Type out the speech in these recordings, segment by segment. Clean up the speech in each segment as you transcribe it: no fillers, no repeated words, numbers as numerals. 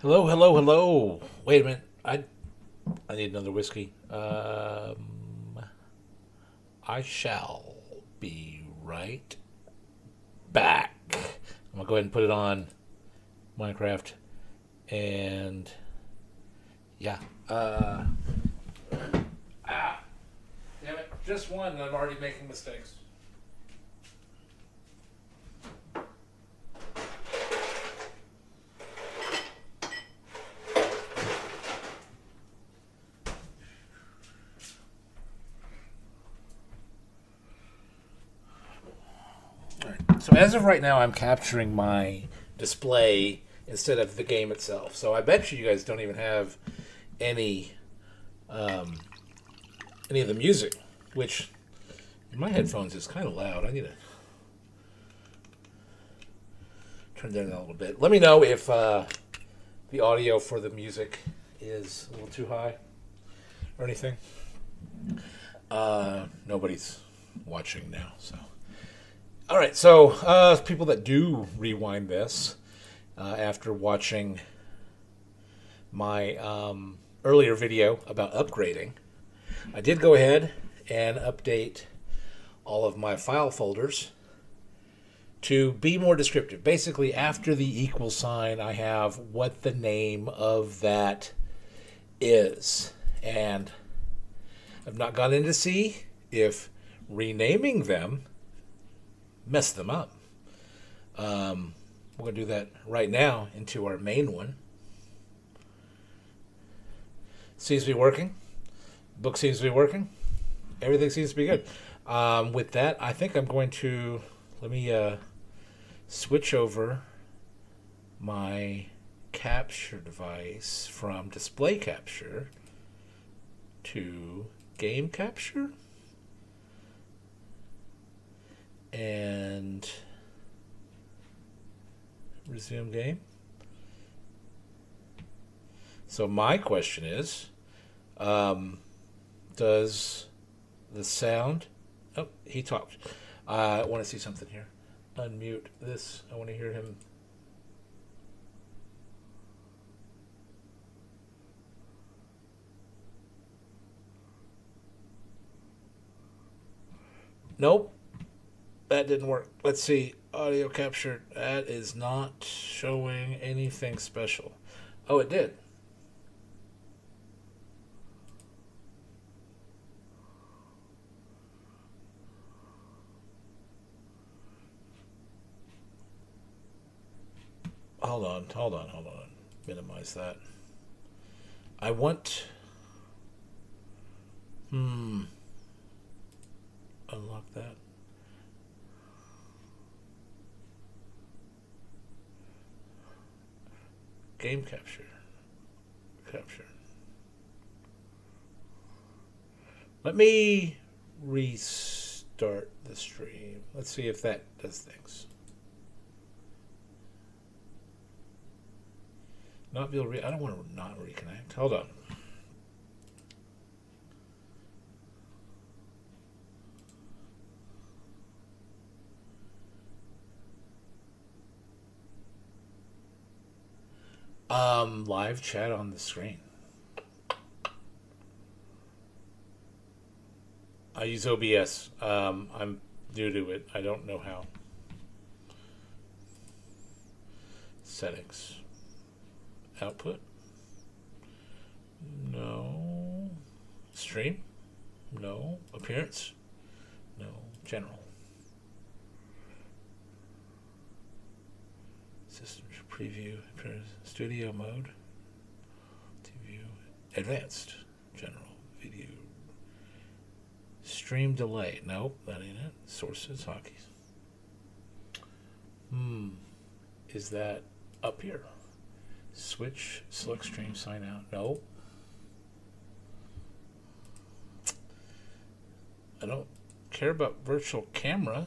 Hello, hello, hello. Wait a minute. I need another whiskey. I shall be right back. I'm gonna go ahead and put it on Minecraft, and yeah. Damn it! Just one, and I'm already making mistakes. All right. So as of right now, I'm capturing my display instead of the game itself. So I bet you guys don't even have any um, any of the music, which in my headphones is kind of loud. I need to turn that down a little bit. Let me know if the audio for the music is a little too high or anything. Nobody's watching now, so. All right, so people that do rewind this after watching my earlier video about upgrading, I did go ahead and update all of my file folders to be more descriptive. Basically, after the equal sign, I have what the name of that is. And I've not gone in to see if renaming them messed them up. We're going to do that right now into our main one. Seems to be working. Book seems to be working. Everything seems to be good. With that, I think I'm going to let me switch over my capture device from display capture to game capture and resume game. So my question is, does the sound... Oh, he talked. I want to see something here. Unmute this. I want to hear him. Nope. That didn't work. Let's see. Audio captured. That is not showing anything special. Oh, it did. Hold on. Minimize that. I want... Unlock that. Game capture. Capture. Let me restart the stream. Let's see if that does things. Not be able to I don't want to not reconnect. Hold on. Live chat on the screen. I use OBS. I'm new to it. I don't know how. Settings. Output. No. Stream. No. Appearance. No. General. System preview. Studio mode. TV. Advanced. General. Video. Stream delay. Nope, that ain't it. Sources. Hotkeys. Is that up here? Switch. Select stream. Sign out. No. I don't care about virtual camera.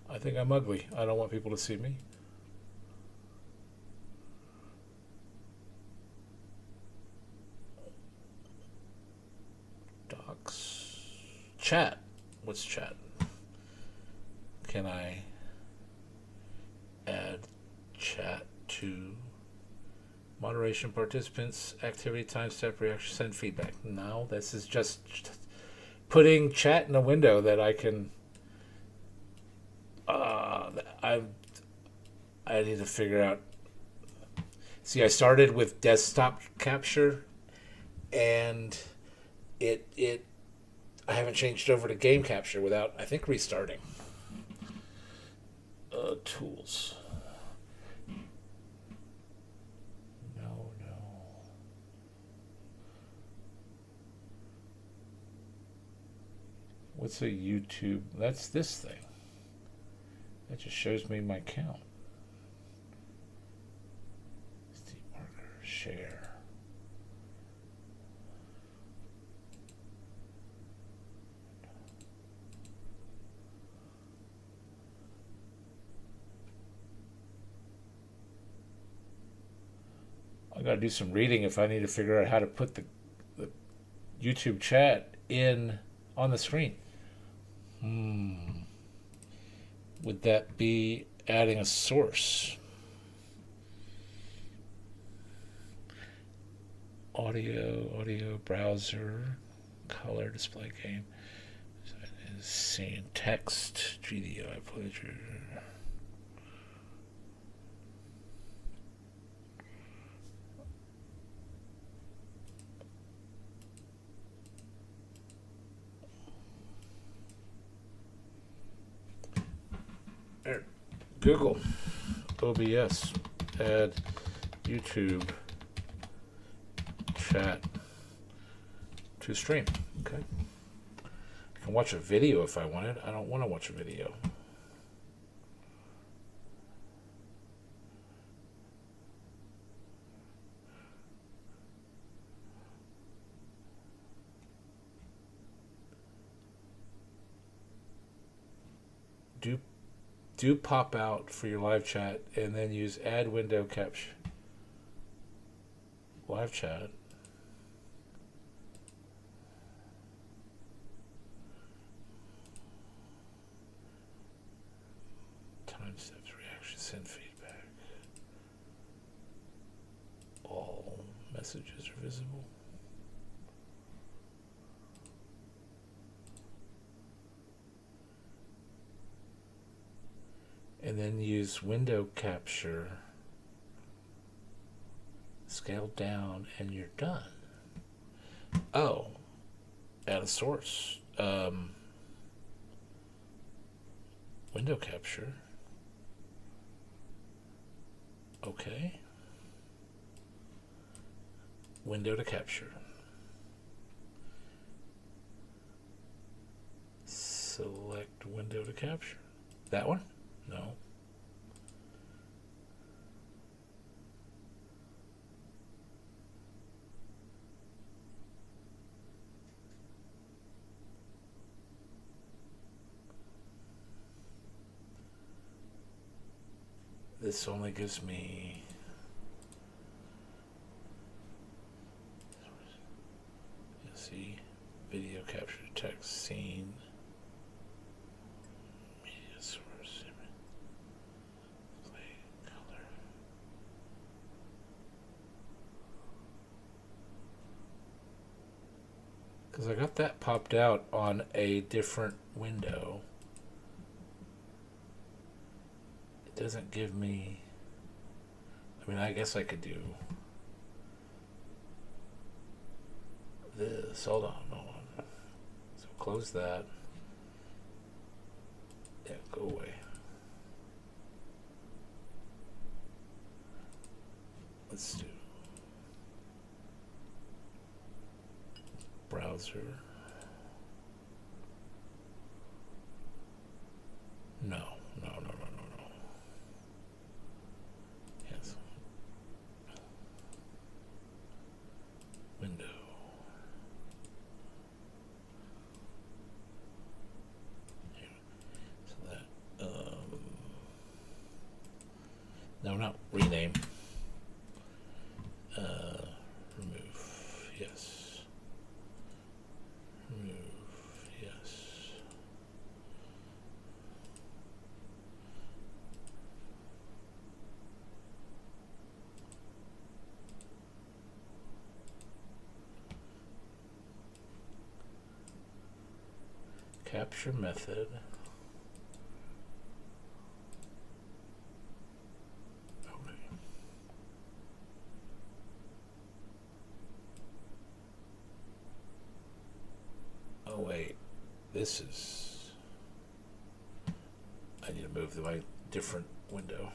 I think I'm ugly. I don't want people to see me. Docs. Chat. What's chat? Can I add chat to Moderation, participants, activity, time step, reaction, send feedback. No, this is just putting chat in a window that I can. I need to figure out. See, I started with desktop capture, and it I haven't changed over to game capture without, I think, restarting. Tools. No. What's a YouTube? That's this thing. That just shows me my count. Steve Parker, share. I got to do some reading if I need to figure out how to put the YouTube chat in on the screen. Would that be adding a source? Audio, browser, color, display game. Scene, text, GDI, pleasure. Google, OBS, add YouTube chat to stream. Okay. I can watch a video if I wanted. I don't want to watch a video. Do pop out for your live chat and then use add window capture. Live chat. Time steps, reaction, send feedback. All messages are visible. And then use window capture, scale down, and you're done. Oh, add a source. Window capture. Okay. Window to capture. Select window to capture. That one? No. This only gives me see video capture text scene media source image play color. Because I got that popped out on a different window. It doesn't give me. I mean, I guess I could do this. Hold on. So close that. Yeah, go away. Let's do browser. No. Yes. Window. Here. So that no, not rename. Remove. Yes. Remove. Yes. Capture method. Oh wait, this is. I need to move to my different window.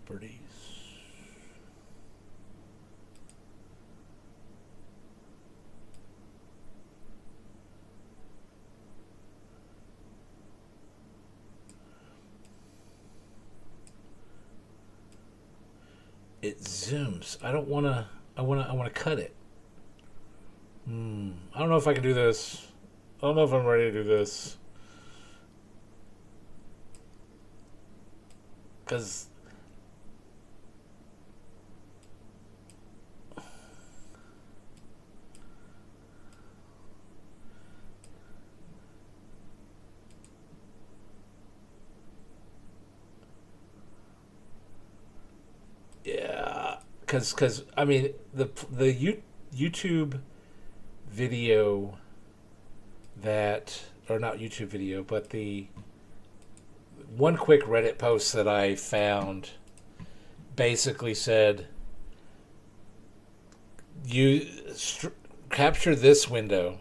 Properties. It zooms. I don't want to. I want to cut it. I don't know if I can do this. I don't know if I'm ready to do this. Because yeah, because I mean the YouTube video that, or not YouTube video, but the one quick Reddit post that I found basically said you capture this window.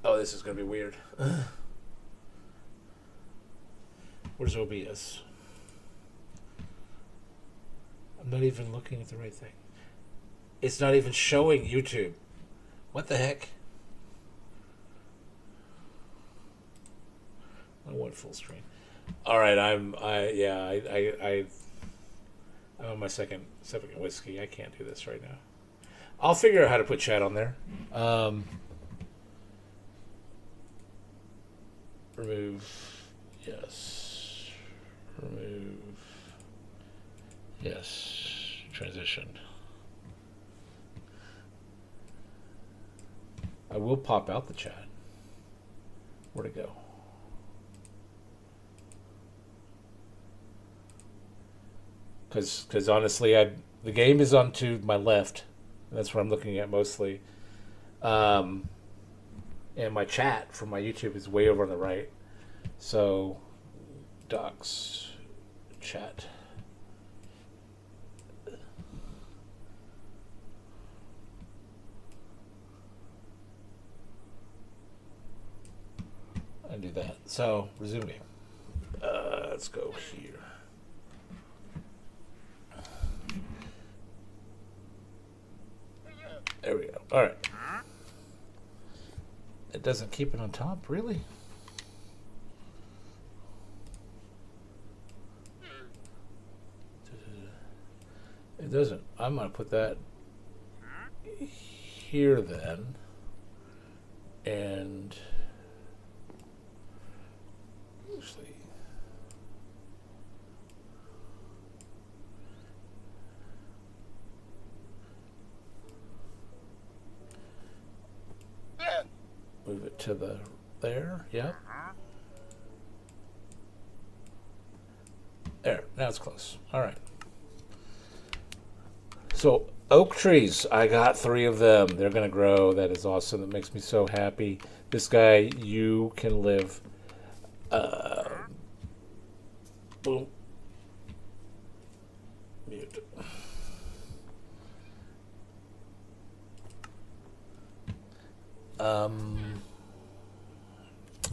Oh, this is going to be weird. Where's OBS? I'm not even looking at the right thing. It's not even showing YouTube. What the heck? I want full screen. All right, I'm on my second whiskey. I can't do this right now. I'll figure out how to put chat on there. Remove. Yes. Remove. Yes. Transition. I will pop out the chat. Where'd it go? Because honestly, the game is on to my left. That's what I'm looking at mostly. And my chat from my YouTube is way over on the right. So, docs, chat. I do that. So, resume game. Let's go here. There we go. All right. It doesn't keep it on top, really? It doesn't. I'm going to put that here then. And actually, move it to the there. Yep. There. Now it's close. All right. So oak trees, I got 3 of them. They're gonna grow. That is awesome. That makes me so happy. This guy, you can live. Boom. Mute.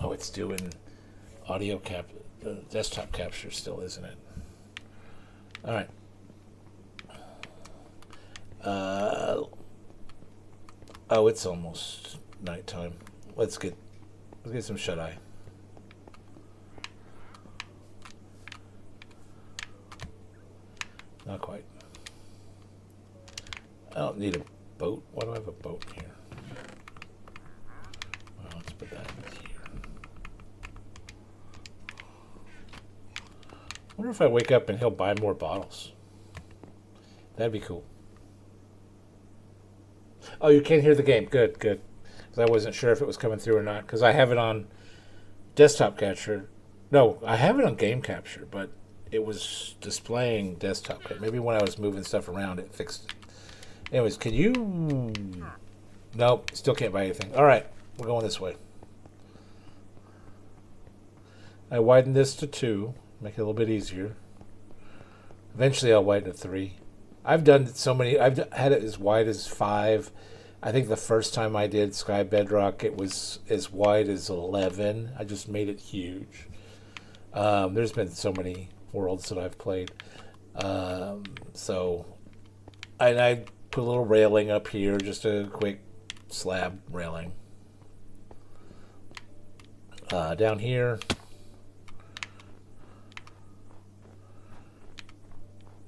Oh, it's doing audio desktop capture still, isn't it? All right. Oh, it's almost nighttime. Let's get some shut eye. Not quite. I don't need a boat. Why do I have a boat here? Well, let's put that here. I wonder if I wake up and he'll buy more bottles. That'd be cool. Oh, you can't hear the game. Good, good. Because I wasn't sure if it was coming through or not. Because I have it on desktop capture. No, I have it on game capture, but it was displaying desktop capture. Maybe when I was moving stuff around, it fixed it. Anyways, can you... Nope, still can't buy anything. All right, we're going this way. I widen this to 2, make it a little bit easier. Eventually I'll widen it to 3. I've done so many... I've had it as wide as 5. I think the first time I did Skybedrock, it was as wide as 11. I just made it huge. There's been so many worlds that I've played. So... And I put a little railing up here, just a quick slab railing. Down here,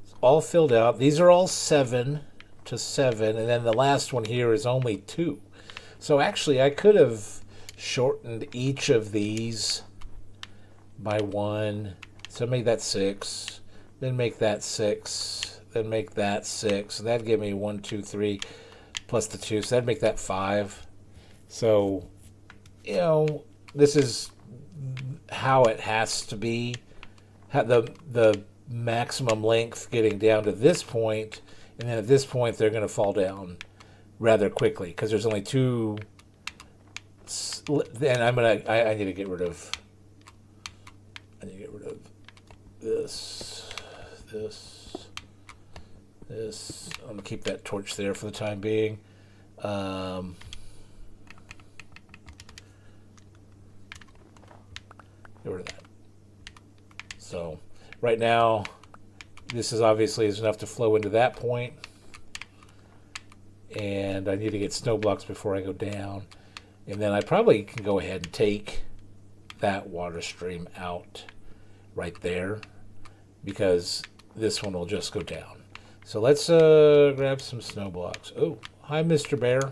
it's all filled out. These are all 7 to 7, and then the last one here is only 2. So actually, I could have shortened each of these by 1. So make that 6, then make that 6. Then make that 6. And that'd give me 1, 2, 3 plus the 2. So that'd make that 5. So, you know, this is how it has to be. The maximum length getting down to this point, and then at this point they're going to fall down rather quickly because there's only 2. And I need to get rid of. I need to get rid of this. I'm going to keep that torch there for the time being. Get rid of that. So right now, this is obviously enough to flow into that point. And I need to get snow blocks before I go down. And then I probably can go ahead and take that water stream out right there, because this one will just go down. So let's grab some snow blocks. Oh, hi, Mr. Bear.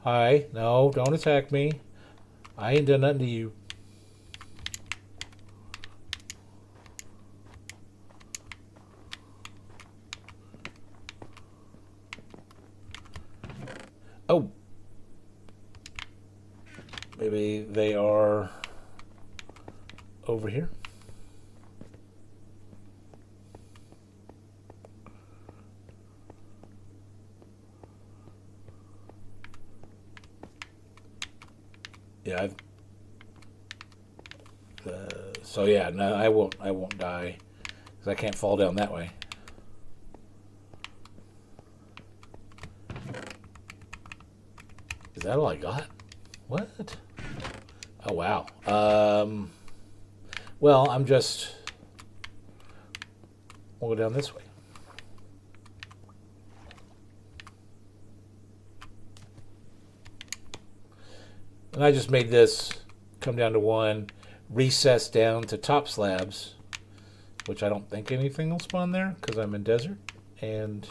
Hi. No, don't attack me. I ain't done nothing to you. Oh. Maybe they are over here. Yeah. So yeah, no, I won't die because I can't fall down that way. Is that all I got? What? Oh wow. Well, we'll go down this way. And I just made this come down to 1, recess down to top slabs, which I don't think anything will spawn there because I'm in desert, and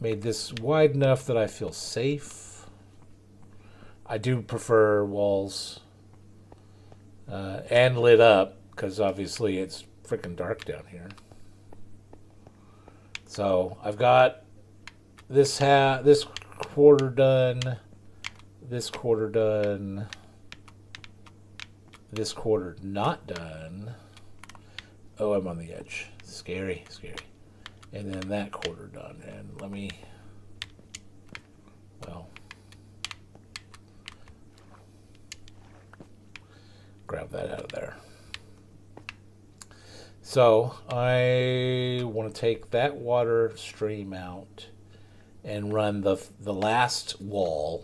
made this wide enough that I feel safe. I do prefer walls and lit up because obviously it's freaking dark down here. So I've got this quarter done. This quarter done. This quarter not done. Oh, I'm on the edge. Scary, scary. And then that quarter done. And let me, well, grab that out of there. So I want to take that water stream out and run the last wall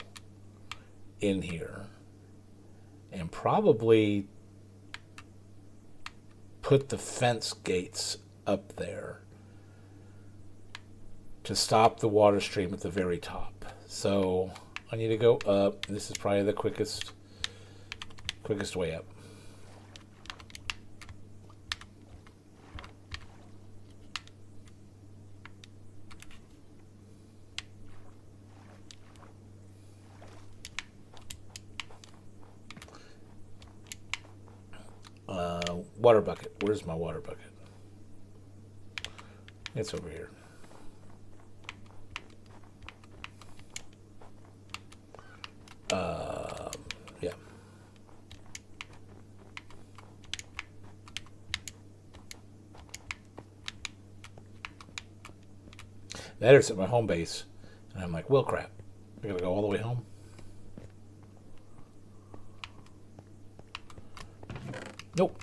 in here, and probably put the fence gates up there to stop the water stream at the very top. So I need to go up. This is probably the quickest way up. Water bucket. Where's my water bucket? It's over here. Yeah. There's at my home base. And I'm like, well, crap. I gotta go all the way home. Nope.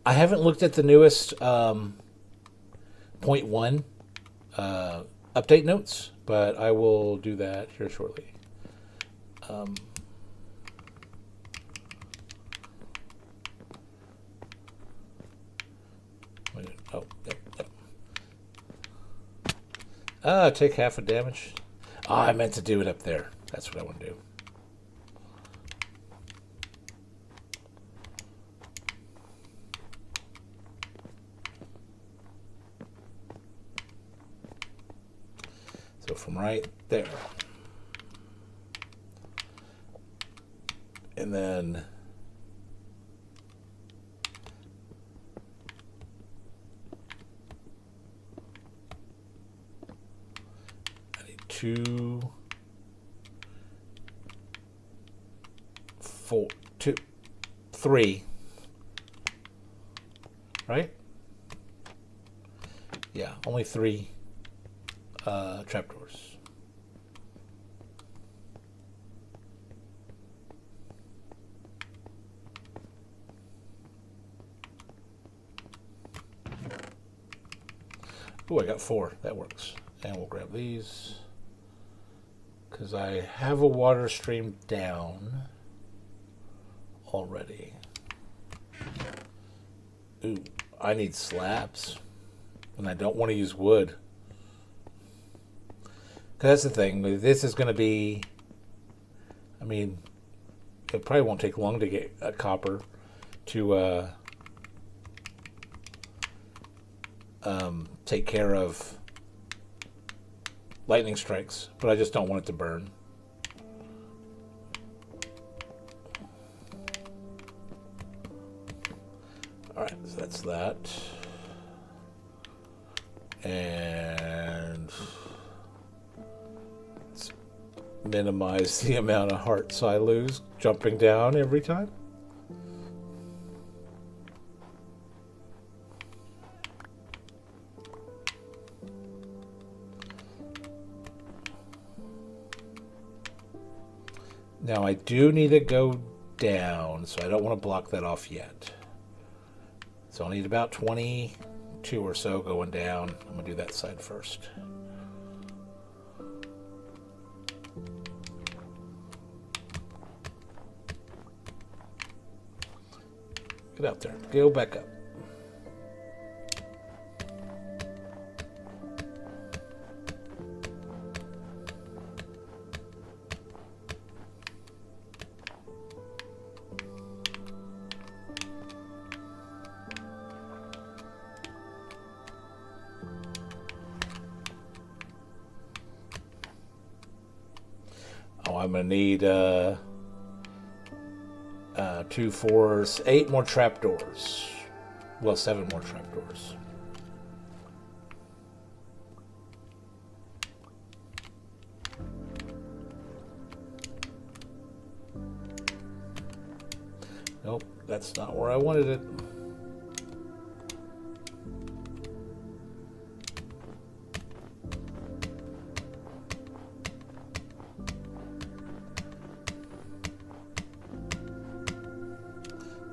I haven't looked at the newest point one update notes, but I will do that here shortly. Oh, yep, yep. Take half a damage. I meant to do it up there. That's what I want to do. So from right there. And then I need 2, 4, 2, 3. Right? Yeah, only 3 trapdoors. Oh, I got 4. That works. And we'll grab these. Because I have a water stream down already. Ooh, I need slabs. And I don't want to use wood. Because that's the thing. This is going to be... I mean, it probably won't take long to get a copper to... take care of lightning strikes, but I just don't want it to burn. Alright, so that's that. And let's minimize the amount of hearts I lose jumping down every time. Now I do need to go down, so I don't want to block that off yet. So I'll need about 22 or so going down. I'm going to do that side first. Get out there. Go back up. I'm going to need 2, 4, 8 more trapdoors. Well, 7 more trapdoors. Nope, that's not where I wanted it.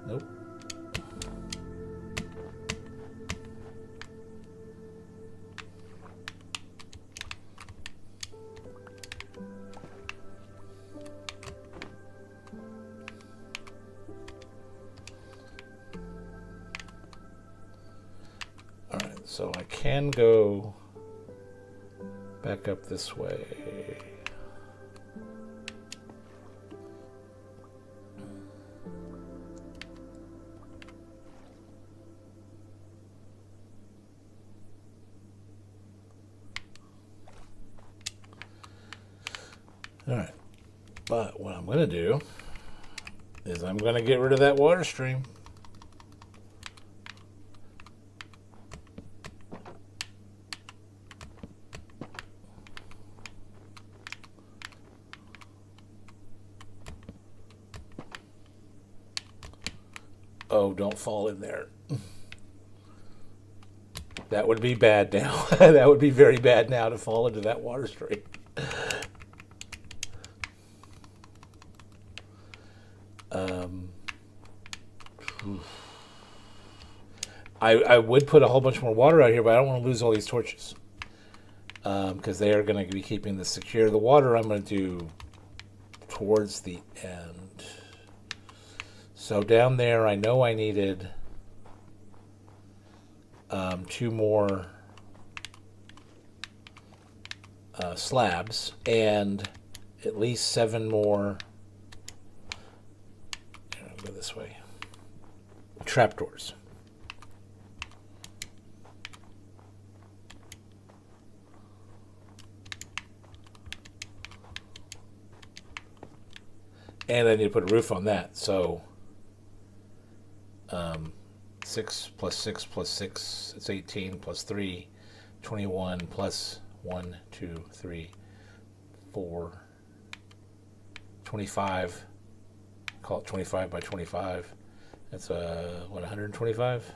Nope. All right, so I can go back up this way. All right. But what I'm going to do is I'm going to get rid of that water stream. Oh, don't fall in there. That would be bad now. That would be very bad now to fall into that water stream. I would put a whole bunch more water out here, but I don't want to lose all these torches. Because they are going to be keeping this secure. The water I'm going to do towards the end. So down there, I know I needed 2 more slabs and at least 7 more. I'll go this way. Trapdoors. And I need to put a roof on that. So 6 plus 6 plus 6, it's 18 plus 3, 21 plus 1, 2, 3, 4, 25. Call it 25 by 25. That's what, 125?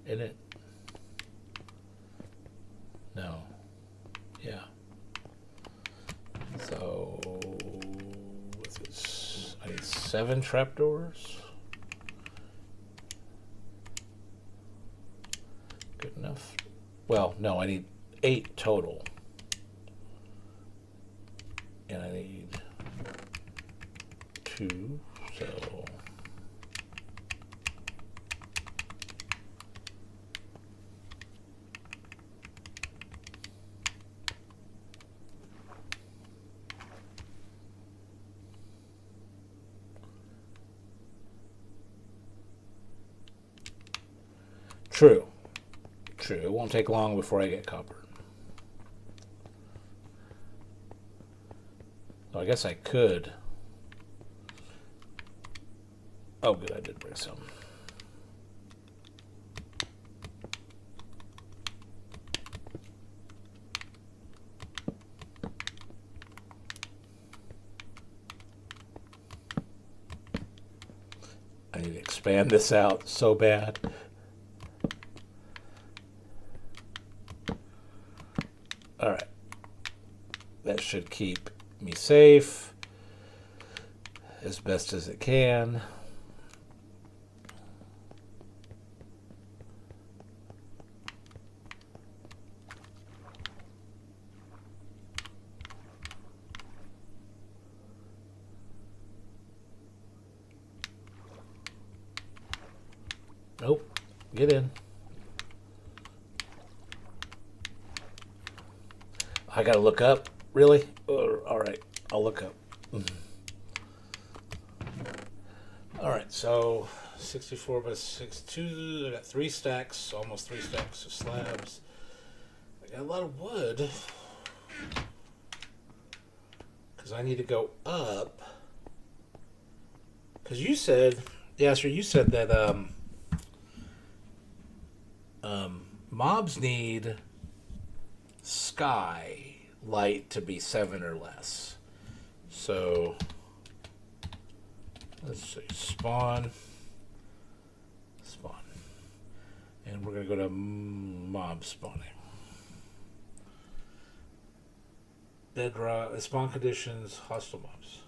Isn't it? No. Yeah. So what's this? I need 7 trapdoors. Good enough. Well, no, I need 8 total. And I need 2, so true. True. It won't take long before I get copper. So I guess I could. Oh, good. I did bring some. I need to expand this out so bad. All right. That should keep me safe as best as it can. Nope. Get in. I gotta look up. Really? All right. I'll look up. All right. So 64 by 62. I got 3 stacks, almost 3 stacks of slabs. I got a lot of wood because I need to go up. Because you said, yeah, sure. You said that mobs need sky light to be 7 or less. So let's see, spawn, and we're gonna go to mob spawning. Bedrock spawn conditions, hostile mobs.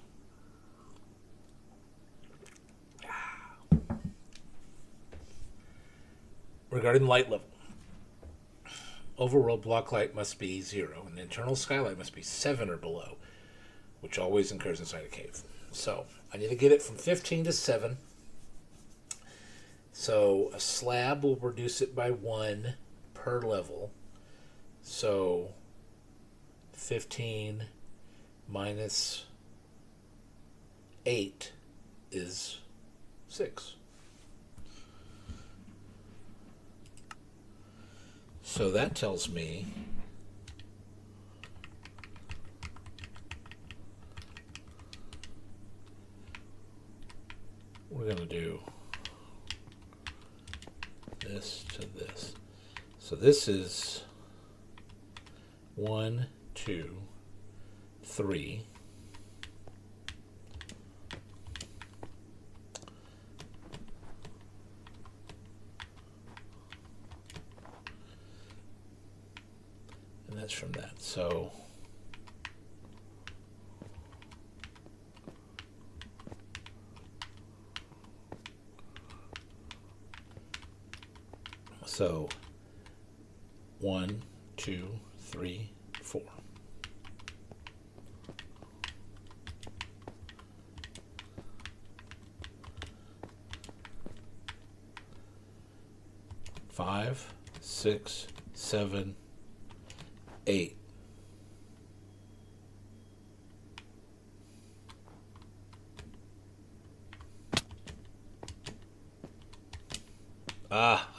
Regarding light level. Overworld block light must be 0, and internal skylight must be 7 or below, which always occurs inside a cave. So I need to get it from 15 to 7. So a slab will reduce it by 1 per level. So 15 minus 8 is 6. So that tells me we're going to do this to this. So this is 1, 2, 3. And that's from that. So So 1, 2, 3, 4. Five, 6, 7, 8.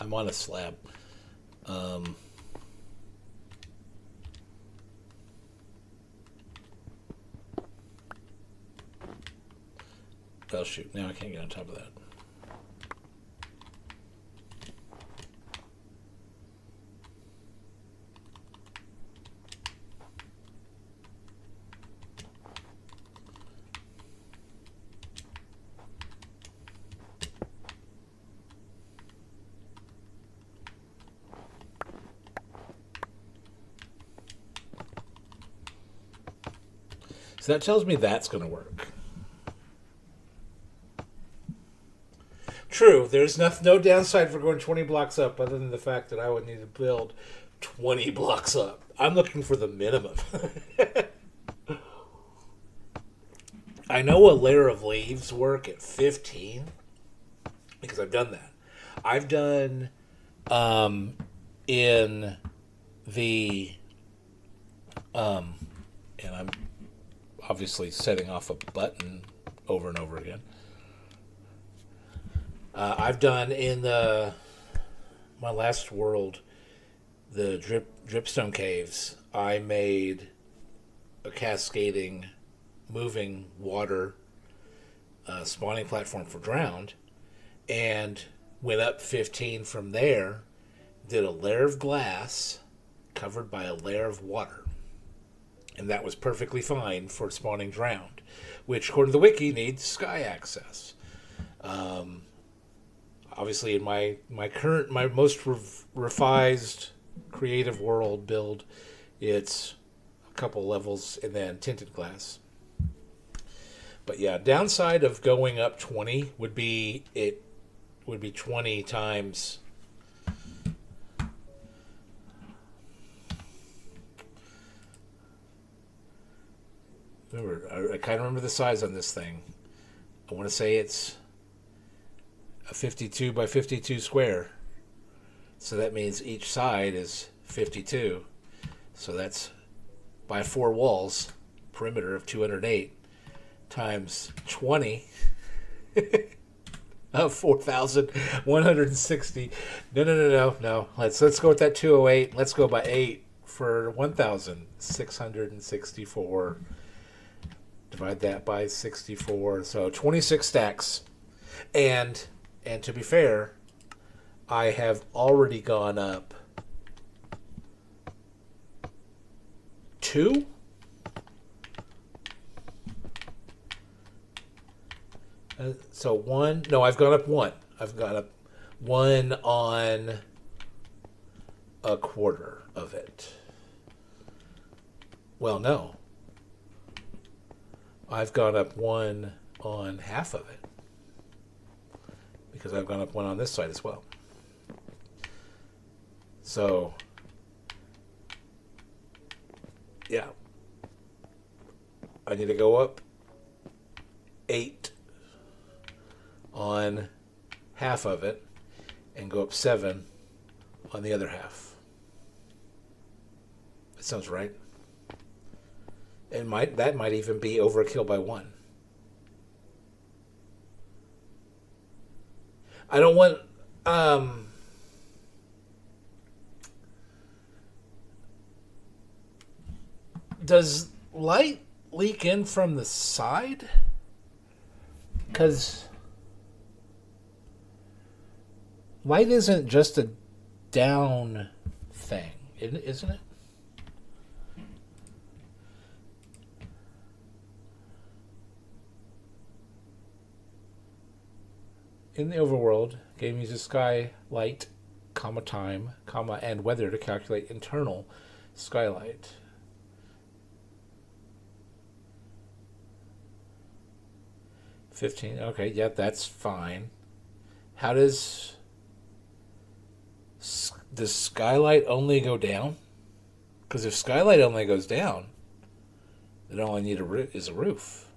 I'm on a slab. Oh shoot, now I can't get on top of that. So that tells me that's going to work. True, there's no downside for going 20 blocks up other than the fact that I would need to build 20 blocks up. I'm looking for the minimum. I know a layer of leaves work at 15 because I've done that. I've done in the and I'm obviously setting off a button over and over again. I've done in my last world, the dripstone caves. I made a cascading, moving water spawning platform for drowned, and went up 15 from there. Did a layer of glass covered by a layer of water. And that was perfectly fine for spawning drowned, which, according to the wiki, needs sky access. Obviously, in my most revised creative world build, it's a couple levels and then tinted glass. But yeah, downside of going up 20 would be 20 times. Remember, I kind of remember the size on this thing. I want to say it's a 52 by 52 square. So that means each side is 52. So that's by 4 walls, perimeter of 208 times 20 of 4,160. No. Let's go with that 208. Let's go by 8 for 1,664. Divide that by 64. So 26 stacks. And to be fair, I have already gone up 2. So 1. No, I've gone up 1. I've gone up 1 on a quarter of it. Well, no. I've gone up 1 on half of it. Because I've gone up 1 on this side as well. So, yeah. I need to go up 8 on half of it and go up 7 on the other half. That sounds right. That might even be overkill by 1. I don't want does light leak in from the side? Because light isn't just a down thing, isn't it? In the overworld, game uses sky light, comma time, comma and weather to calculate internal skylight. Okay, yeah, that's fine. How does skylight only go down? Because if skylight only goes down, then all I need is a roof.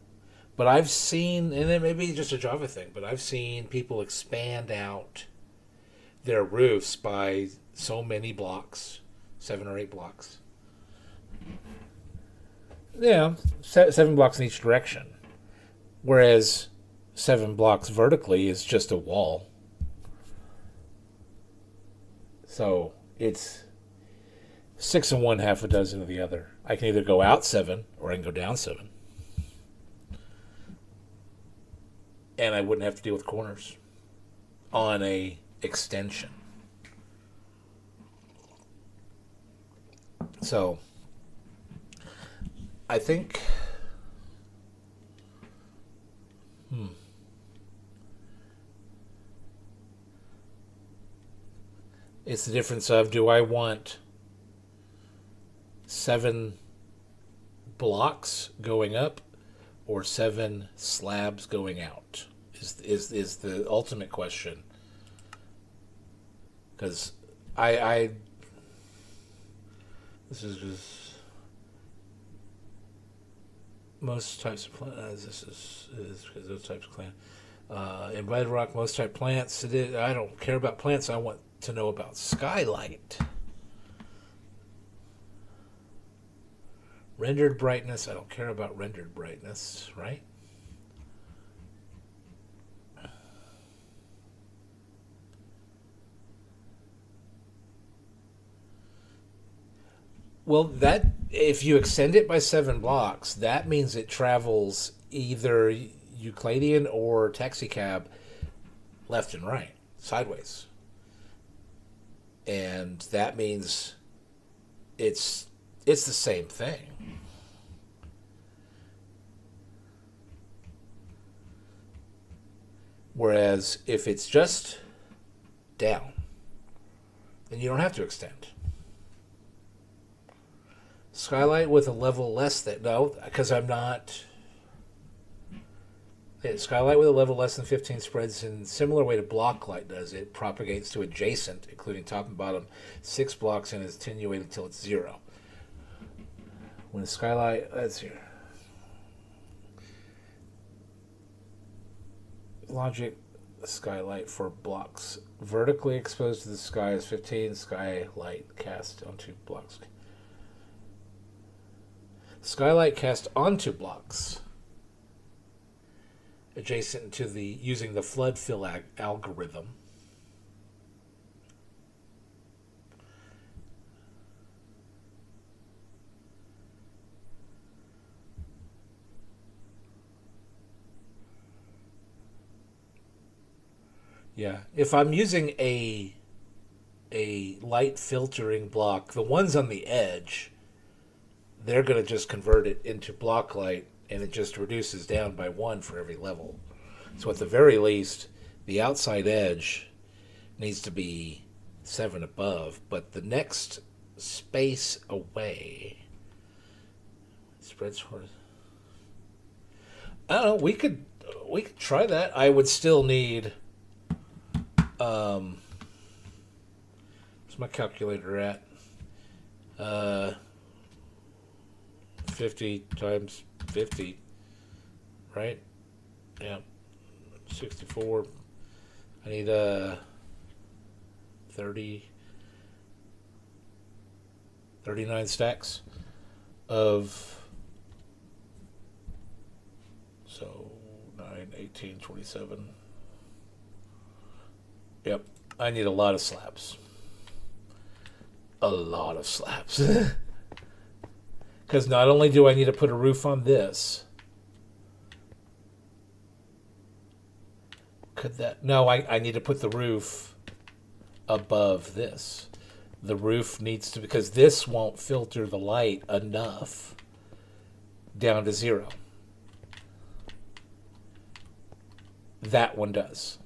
But I've seen, and it may be just a Java thing, but I've seen people expand out their roofs by so many blocks, 7 or 8 blocks. Yeah, 7 blocks in each direction. Whereas 7 blocks vertically is just a wall. So it's 6 of one, half a dozen of the other. I can either go out 7 or I can go down 7. And I wouldn't have to deal with corners on a extension. So I think it's the difference of, do I want 7 blocks going up or 7 slabs going out is the ultimate question. Because I this is just most types of plants. This is because those types of plants in Bedrock, most type plants. I don't care about plants. I want to know about skylight. Rendered brightness. I don't care about rendered brightness, right? Well, that if you extend it by 7 blocks, that means it travels either Euclidean or taxicab left and right, sideways. And that means it's the same thing. Whereas if it's just down, then you don't have to extend. Skylight with a level less than... No, because I'm not... Skylight with a level less than 15 spreads in similar way to block light does. It propagates to adjacent, including top and bottom, 6 blocks and is attenuated until it's 0. When a skylight... That's here. Logic skylight for blocks. Vertically exposed to the sky is 15. Skylight cast onto blocks. Skylight cast onto blocks adjacent to the using the flood fill algorithm. Yeah, if I'm using a light filtering block, the ones on the edge, they're going to just convert it into block light, and it just reduces down by 1 for every level. So at the very least, the outside edge needs to be 7 above, but the next space away spreads for... I don't know, we could try that. I would still need... where's my calculator at? 50 times 50, right? Yeah, 64. I need 39 stacks of, so 9, 18, 27. Yep, I need a lot of slabs. A lot of slabs. Because not only do I need to put a roof on this. Could that... No, I need to put the roof above this. The roof needs to, because this won't filter the light enough down to 0. That one does.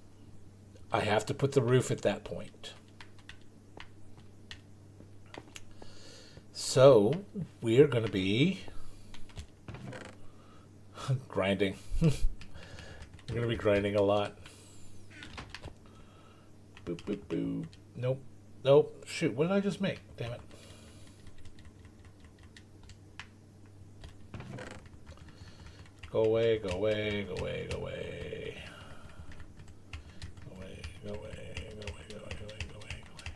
I have to put the roof at that point. So we are going to be grinding. We're going to be grinding a lot. Boop, boop, boop. Nope. Nope. Shoot, what did I just make? Damn it. Go away, go away, go away, go away. Go away, go away, go away, go away, go away, go away, go away.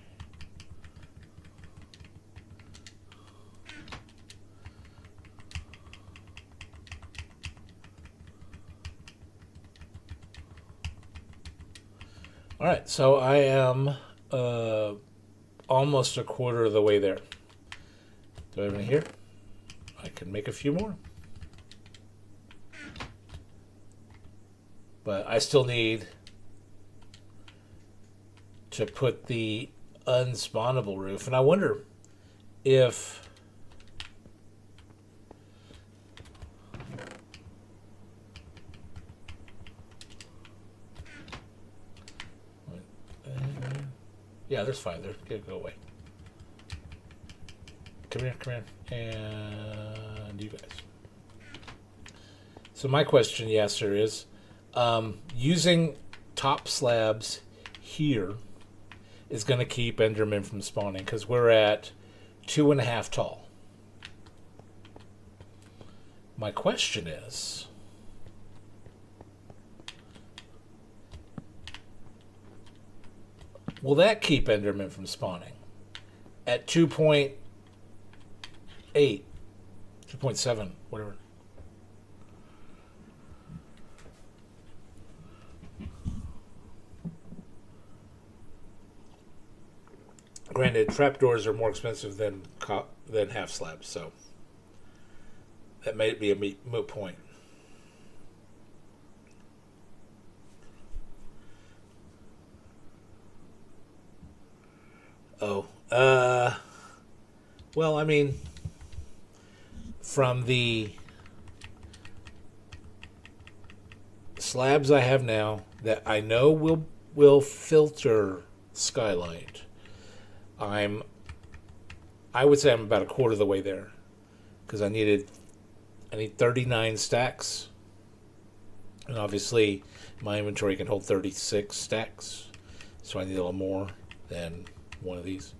All right, so I am almost a quarter of the way there. Do I have any here? I can make a few more. But I still need to put the unspawnable roof. And I wonder if yeah, there's 5 there. Go away. Come here, come here. And you guys. So my question, yes, sir, is using top slabs here is going to keep Endermen from spawning because we're at 2.5 tall. My question is, will that keep Endermen from spawning at 2.8, 2.7, whatever? Granted, trapdoors are more expensive than half slabs, so that may be a moot point. Oh, well, I mean, from the slabs I have now that I know will filter skylight, I would say I'm about a quarter of the way there because I need 39 stacks, and obviously my inventory can hold 36 stacks, so I need a little more than one of these.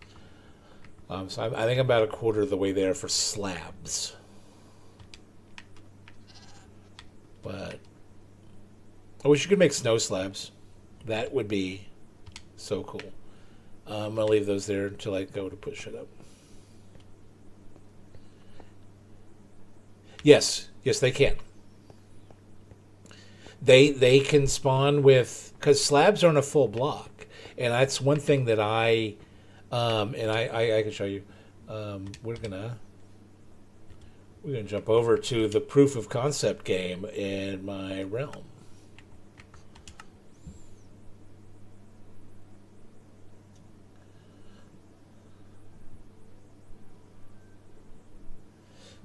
So I think I'm about a quarter of the way there for slabs, but I wish you could make snow slabs. That would be so cool. I'm going to leave those there until I go to put shit up. Yes, they can. They can spawn with, because slabs aren't a full block, and that's one thing that I can show you. We're gonna jump over to the proof of concept game in my realm.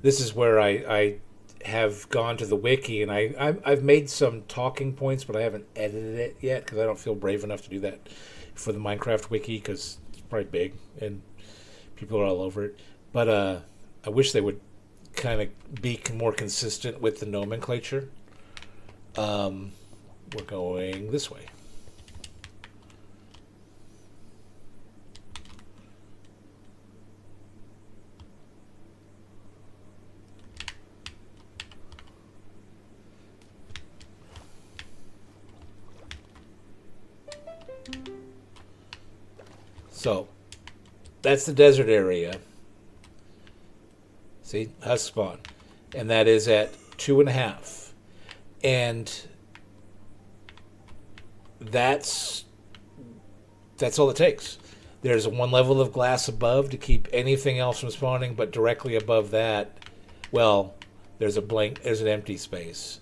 This is where I have gone to the wiki, and I've made some talking points, but I haven't edited it yet because I don't feel brave enough to do that for the Minecraft wiki because it's probably big and people are all over it. But I wish they would kind of be more consistent with the nomenclature. We're going this way. So, that's the desert area. See, husk spawn. And that is at 2.5. And that's all it takes. There's one level of glass above to keep anything else from spawning, but directly above that, well, there's an empty space.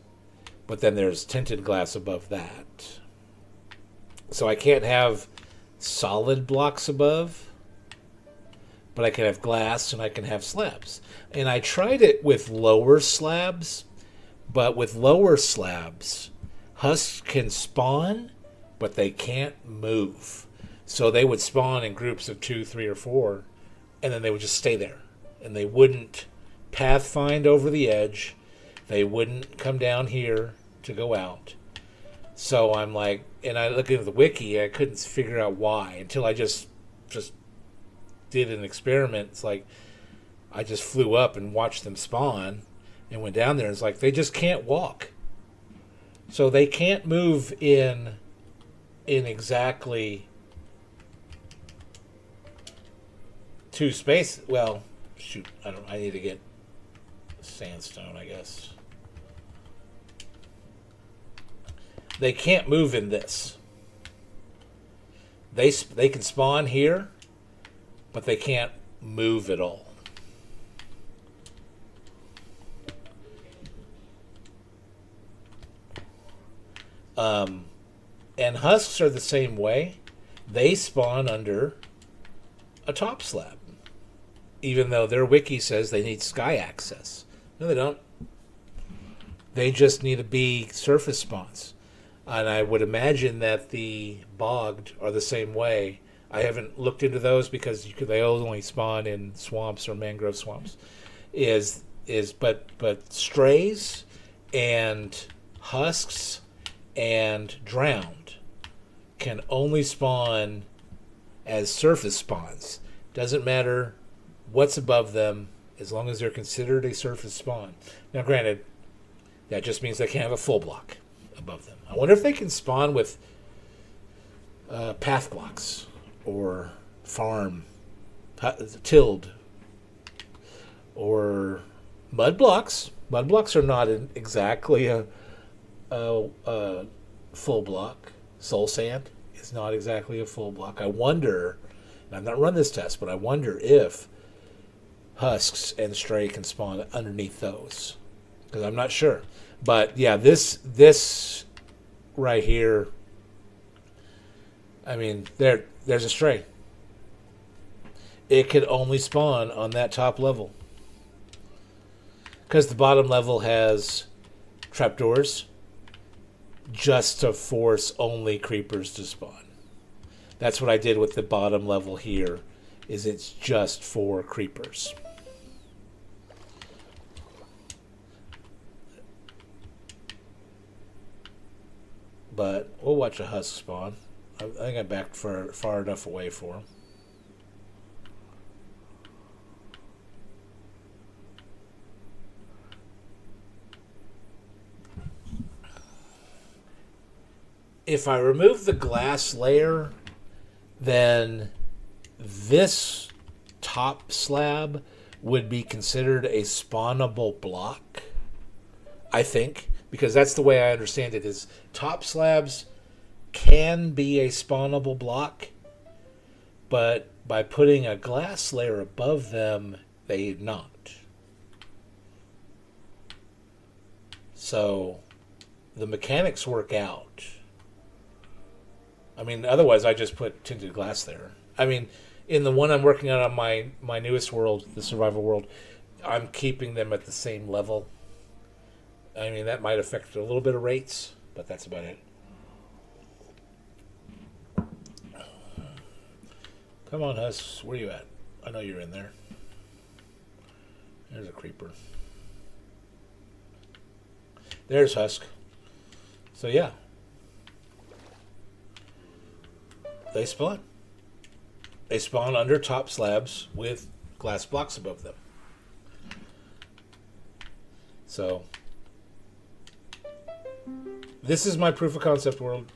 But then there's tinted glass above that. So I can't have solid blocks above, but I can have glass and I can have slabs. And I tried it with lower slabs, but with lower slabs, husks can spawn, but they can't move. So they would spawn in groups of 2, 3, or 4, and then they would just stay there. And they wouldn't pathfind over the edge. They wouldn't come down here to go out. So I'm like, and I look into the wiki, I couldn't figure out why until I just did an experiment. It's like I just flew up and watched them spawn and went down there. And it's like they just can't walk. So they can't move in exactly 2 spaces. Well, shoot, I need to get sandstone, I guess. They can't move in this. They can spawn here, but they can't move at all. And husks are the same way. They spawn under a top slab, even though their wiki says they need sky access. No, they don't. They just need to be surface spawns. And I would imagine that the bogged are the same way. I haven't looked into those because they only spawn in swamps or mangrove swamps. But strays and husks and drowned can only spawn as surface spawns. Doesn't matter what's above them as long as they're considered a surface spawn. Now, granted, that just means they can't have a full block above them. I wonder if they can spawn with path blocks or farm tilled or mud blocks. Mud blocks are not exactly a full block. Soul sand is not exactly a full block. I wonder, and I've not run this test, but I wonder if husks and stray can spawn underneath those, because I'm not sure. But yeah, this right here, I mean, there's a stray. It could only spawn on that top level because the bottom level has trapdoors just to force only creepers to spawn. That's what I did with the bottom level here, is it's just for creepers. But we'll watch a husk spawn. I think I backed far enough away for him. If I remove the glass layer, then this top slab would be considered a spawnable block, I think, because that's the way I understand it, is top slabs can be a spawnable block, but by putting a glass layer above them, they not. So the mechanics work out. I mean, otherwise I just put tinted glass there. I mean, in the one I'm working on my newest world, the survival world, I'm keeping them at the same level. I mean, that might affect a little bit of rates, but that's about it. Come on, husks. Where you at? I know you're in there. There's a creeper. There's husk. So, yeah. They spawn. They spawn under top slabs with glass blocks above them. So, this is my proof of concept world.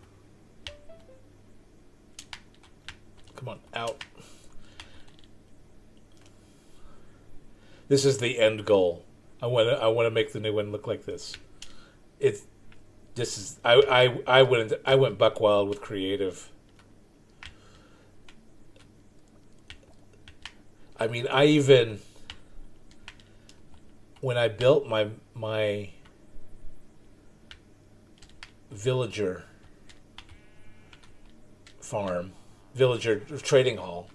Come on, out. This is the end goal. I want to make the new one look like this. I went buck wild with creative. I mean, I even, when I built my villager farm, villager trading hall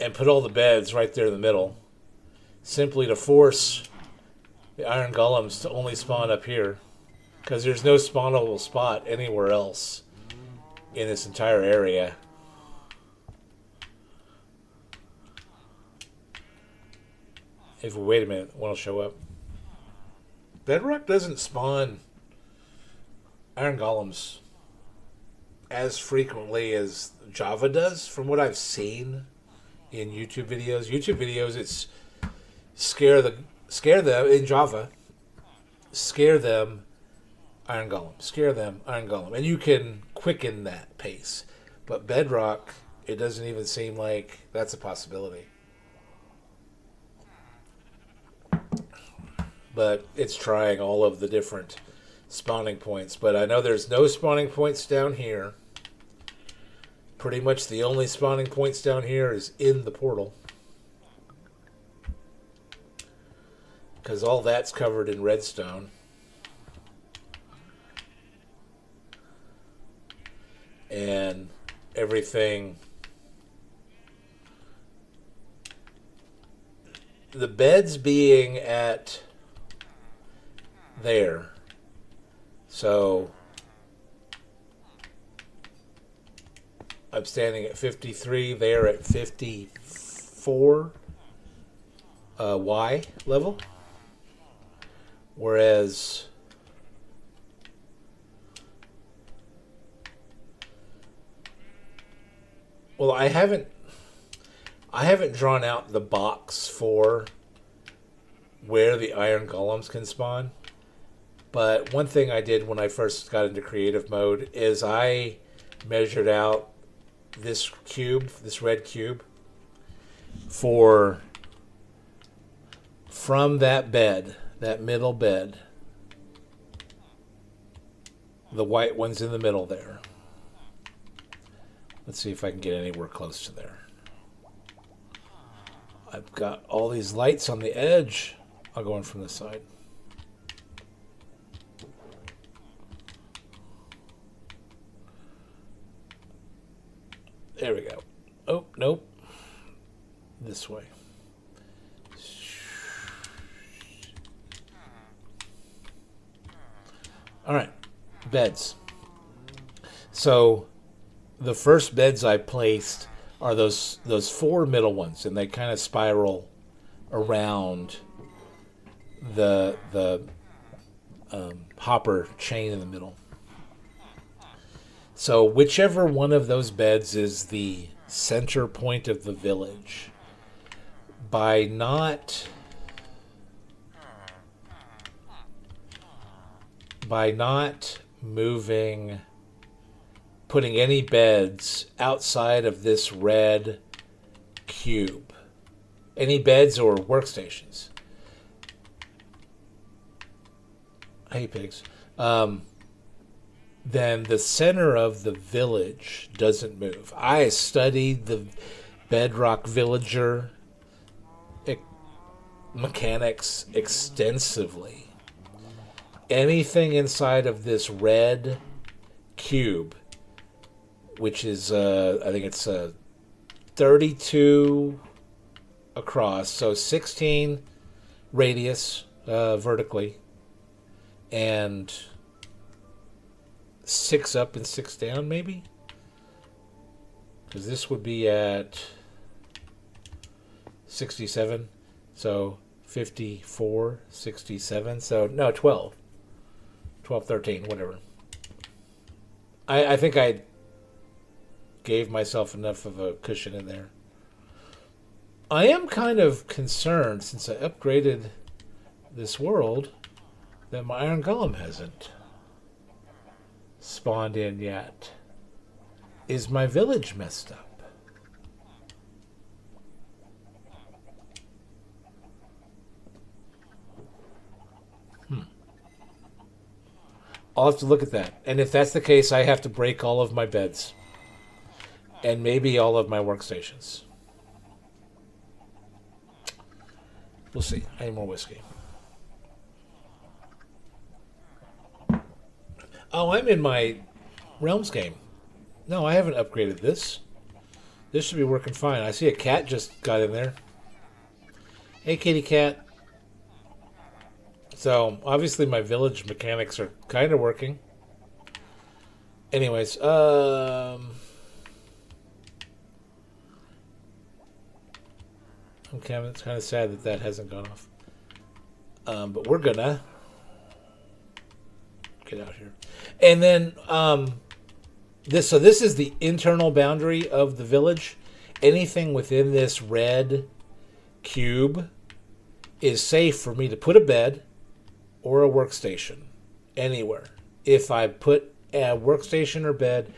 and put all the beds right there in the middle, simply to force the iron golems to only spawn up here, because there's no spawnable spot anywhere else in this entire area. If we wait a minute, one will show up. Bedrock doesn't spawn iron golems as frequently as Java does, from what I've seen in YouTube videos. It's scare them in Java. Scare them, iron golem. Scare them, iron golem. And you can quicken that pace. But Bedrock, it doesn't even seem like that's a possibility. But it's trying all of the different spawning points. But I know there's no spawning points down here. Pretty much the only spawning points down here is in the portal, because all that's covered in redstone. And everything, the beds being at there, so I'm standing at 53, they're at 54 Y level, whereas well, I haven't drawn out the box for where the iron golems can spawn. But one thing I did when I first got into creative mode is I measured out this cube, this red cube, from that bed, that middle bed, the white one's in the middle there. Let's see if I can get anywhere close to there. I've got all these lights on the edge. I'll go in from this side. There we go. Oh, nope. This way. All right. Beds. So the first beds I placed are those four middle ones, and they kind of spiral around the hopper chain in the middle. So whichever one of those beds is the center point of the village, by not moving, putting any beds outside of this red cube, any beds or workstations. Hey, pigs. Then the center of the village doesn't move. I studied the Bedrock villager mechanics extensively. Anything inside of this red cube, which is, I think it's 32 across, so 16 radius vertically, and 6 up and 6 down, maybe? Because this would be at 67, so 54, 67, so no, 12, 13, whatever. I think I gave myself enough of a cushion in there. I am kind of concerned, since I upgraded this world, that my iron golem hasn't spawned in yet. Is my village messed up? I'll have to look at that. And if that's the case, I have to break all of my beds. And maybe all of my workstations. We'll see. I need more whiskey. Oh, I'm in my Realms game. No, I haven't upgraded this. This should be working fine. I see a cat just got in there. Hey, kitty cat. So, obviously my village mechanics are kind of working. Anyways, okay, it's kind of sad that that hasn't gone off. But we're gonna get out here. And then, this is the internal boundary of the village. Anything within this red cube is safe for me to put a bed or a workstation anywhere. If I put a workstation or bed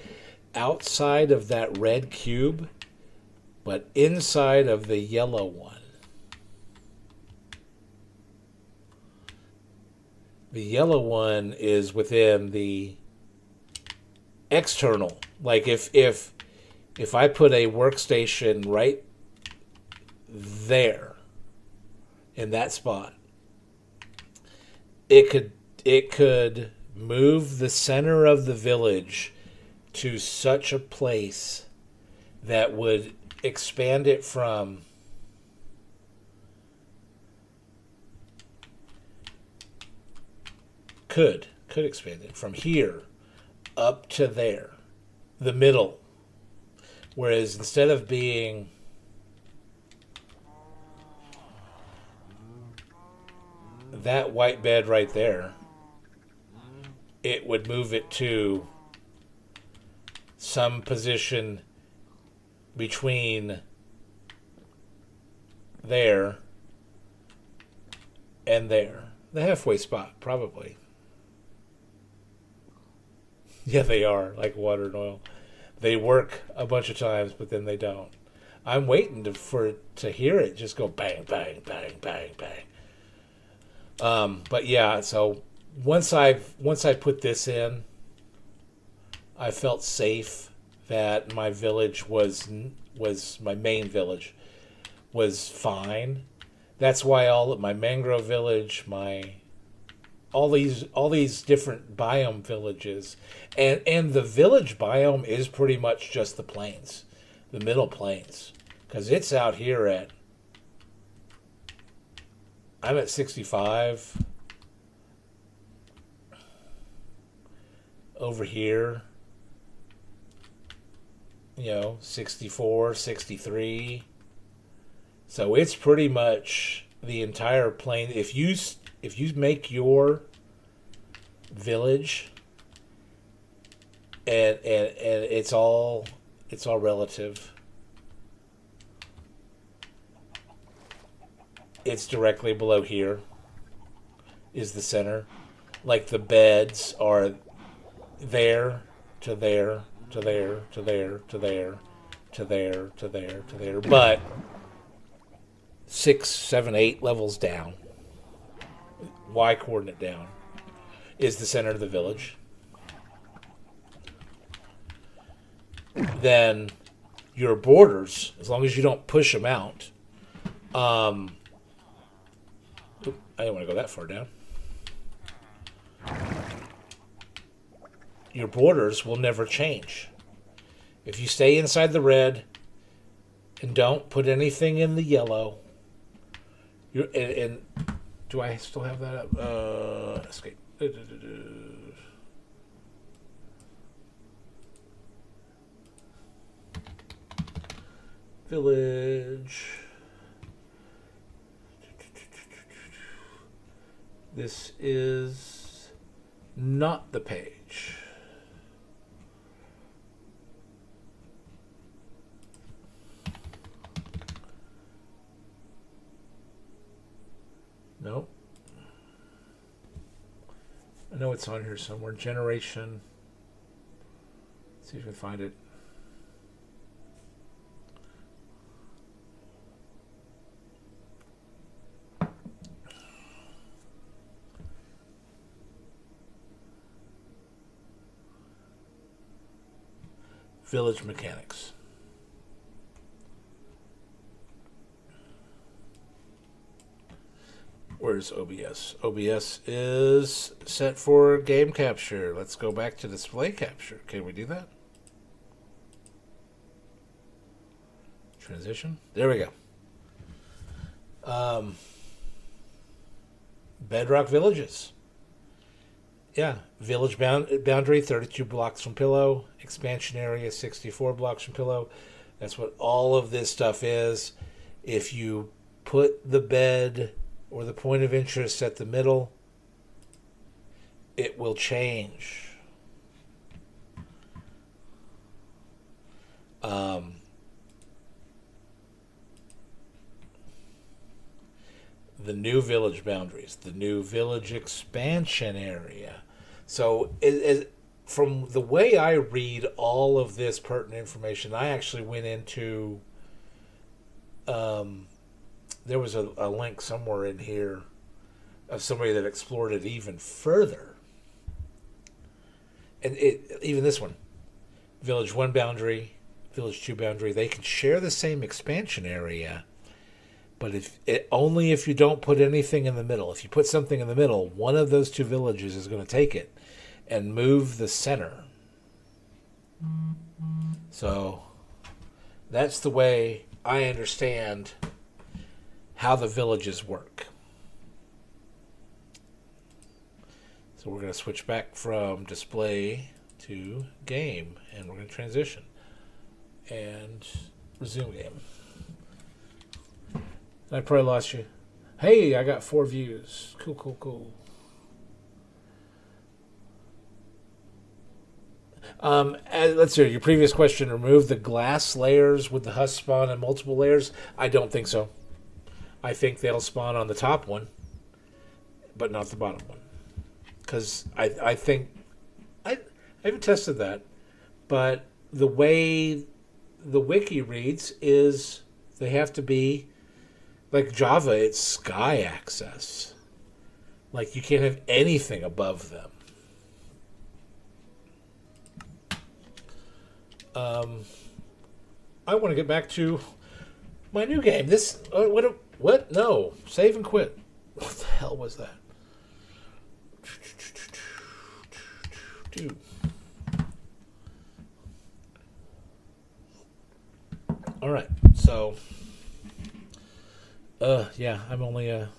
outside of that red cube, but inside of the yellow one, the yellow one is within the external. Like if I put a workstation right there in that spot, it could move the center of the village to such a place that would expand it from could expand it from here up to there, the middle. Whereas instead of being that white bed right there, it would move it to some position between there and there. The halfway spot, probably. Yeah, they are, like water and oil. They work a bunch of times, but then they don't. I'm waiting to hear it just go bang, bang, bang, bang, bang. But yeah, so once I put this in, I felt safe that my village was my main village was fine. That's why all of my mangrove village, all these different biome villages, and the village biome is pretty much just the plains, the middle plains, because it's out here I'm at 65. Over here, 64, 63. So it's pretty much the entire plain. If you make your village, and it's all relative. It's directly below here is the center. Like the beds are there to there to there to there to there to there to there to there, but 6, 7, 8 levels down, Y coordinate down, is the center of the village. Then your borders, as long as you don't push them out, I didn't want to go that far down. Your borders will never change. If you stay inside the red and don't put anything in the yellow, and do I still have that up? Escape. Village. This is not the page. Nope. I know it's on here somewhere. Generation. Let's see if I can find it. Village mechanics. Where's OBS? OBS is set for game capture. Let's go back to display capture. Can we do that? Transition. There we go. Bedrock villages. Yeah, village boundary 32 blocks from pillow. Expansion area 64 blocks from pillow. That's what all of this stuff is. If you put the bed or the point of interest at the middle, it will change. The new village boundaries, the new village expansion area. So, from the way I read all of this pertinent information, I actually went into. There was a link somewhere in here of somebody that explored it even further. And even this one, Village 1 boundary, Village 2 boundary, they can share the same expansion area, but only if you don't put anything in the middle. If you put something in the middle, one of those two villages is going to take it and move the center. So that's the way I understand how the villages work. So we're going to switch back from display to game, and we're going to transition and resume game. I probably lost you. Hey, I got 4 views. Cool. Let's see. Your previous question: remove the glass layers with the husk spawn and multiple layers. I don't think so. I think they'll spawn on the top one, but not the bottom one. Because I think I haven't tested that, but the way the wiki reads is they have to be like Java. It's sky access. Like you can't have anything above them. I want to get back to my new game. This what? No, save and quit. What the hell was that? Dude. All right, so yeah, I'm only a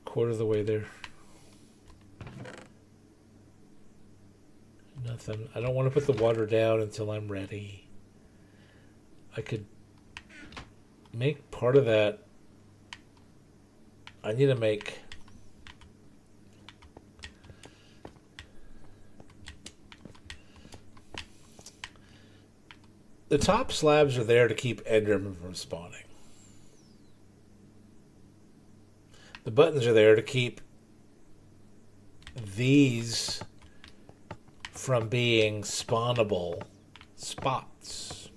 quarter of the way there. Nothing. I don't want to put the water down until I'm ready. I could make part of that. I need to make the top slabs are there to keep Enderman from spawning. The buttons are there to keep these from being spawnable spots.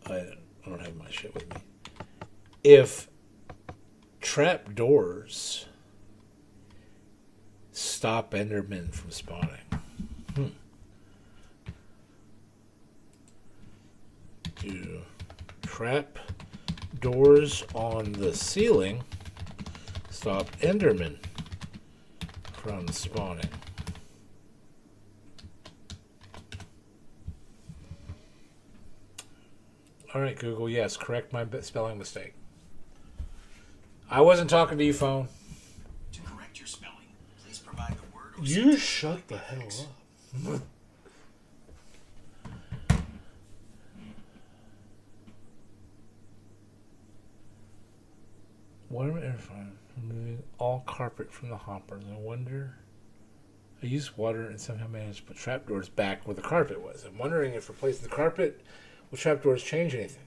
I don't have my shit with me. If trap doors stop Endermen from spawning. Do trap doors on the ceiling stop Endermen from spawning? All right, Google. Yes, correct my spelling mistake. I wasn't talking to you, phone. To correct your spelling, please provide the word. You shut the hell up. Water air fine. Removing all carpet from the hoppers. I wonder. I used water and somehow managed to put trapdoors back where the carpet was. I'm wondering if replacing the carpet will trapdoors change anything.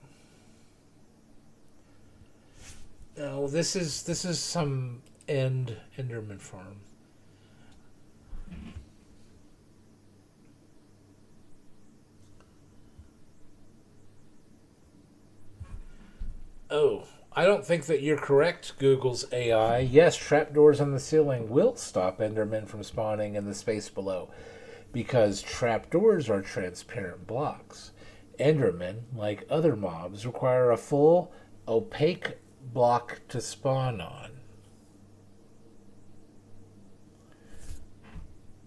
No, this is some Enderman farm. Oh, I don't think that you're correct, Google's AI. Yes, trapdoors on the ceiling will stop Endermen from spawning in the space below, because trapdoors are transparent blocks. Endermen, like other mobs, require a full, opaque block to spawn on.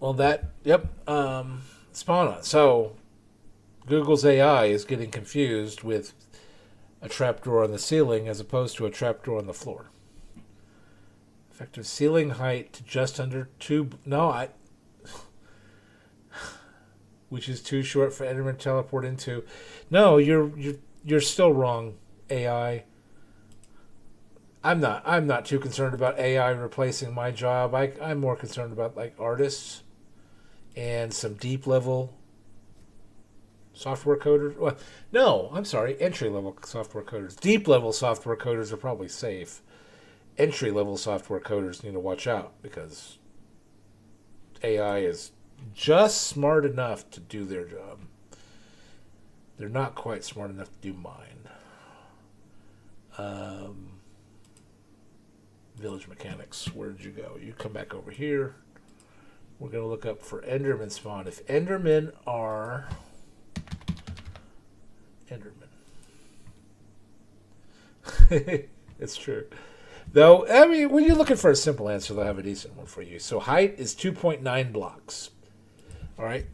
Well, yep, spawn on. So Google's AI is getting confused with a trapdoor on the ceiling as opposed to a trapdoor on the floor. Effective ceiling height to just under 2. No, which is too short for Enderman to teleport into. No, you're still wrong, AI. I'm not too concerned about AI replacing my job. I'm more concerned about like artists and some deep level software coders. Well, no, I'm sorry, entry level software coders. Deep level software coders are probably safe. Entry level software coders need to watch out because AI is just smart enough to do their job. They're not quite smart enough to do mine. Village mechanics. Where did you go? You come back over here. We're going to look up for Enderman spawn. If Endermen are... Enderman. It's true. Though, I mean, when you're looking for a simple answer, they'll have a decent one for you. So height is 2.9 blocks. All right.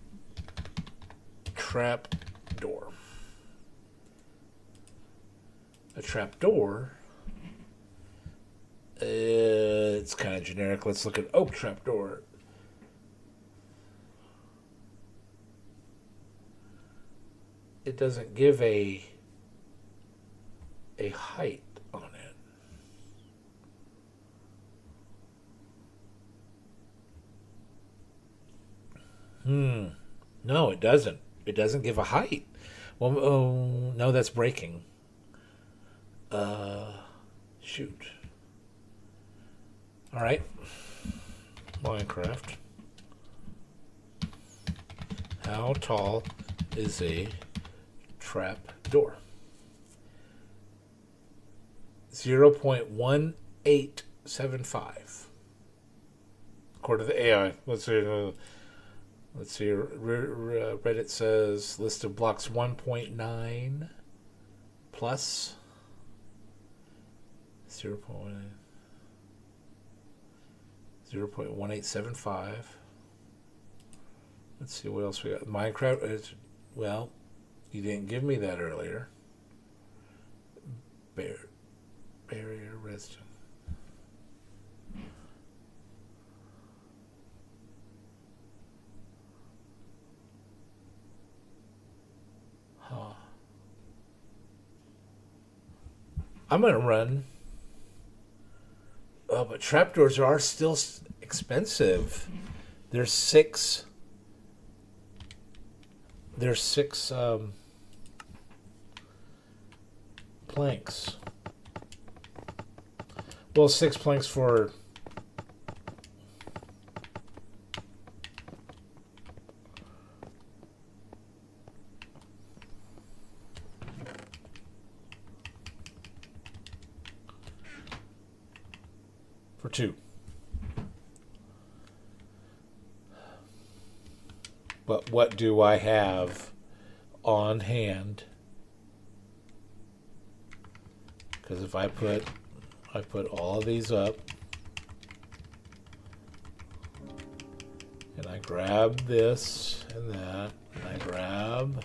Trap door. A trap door. It's kind of generic. Let's look at oak trap door. It doesn't give a height on it. No, it doesn't. It doesn't give a height. Well, oh, no, that's breaking. Shoot. All right. Minecraft. How tall is a trap door? 0.1875. According to the AI. Let's see. Reddit says list of blocks 1.9 plus 0.1875. Let's see what else we got. Minecraft. Well, you didn't give me that earlier. Barrier resistance. Huh. I'm gonna run. Oh, but trapdoors are still expensive. There's six. There's six planks. Well, 6 planks for. For 2. But what do I have on hand? Because if I put all of these up and I grab this and that and I grab,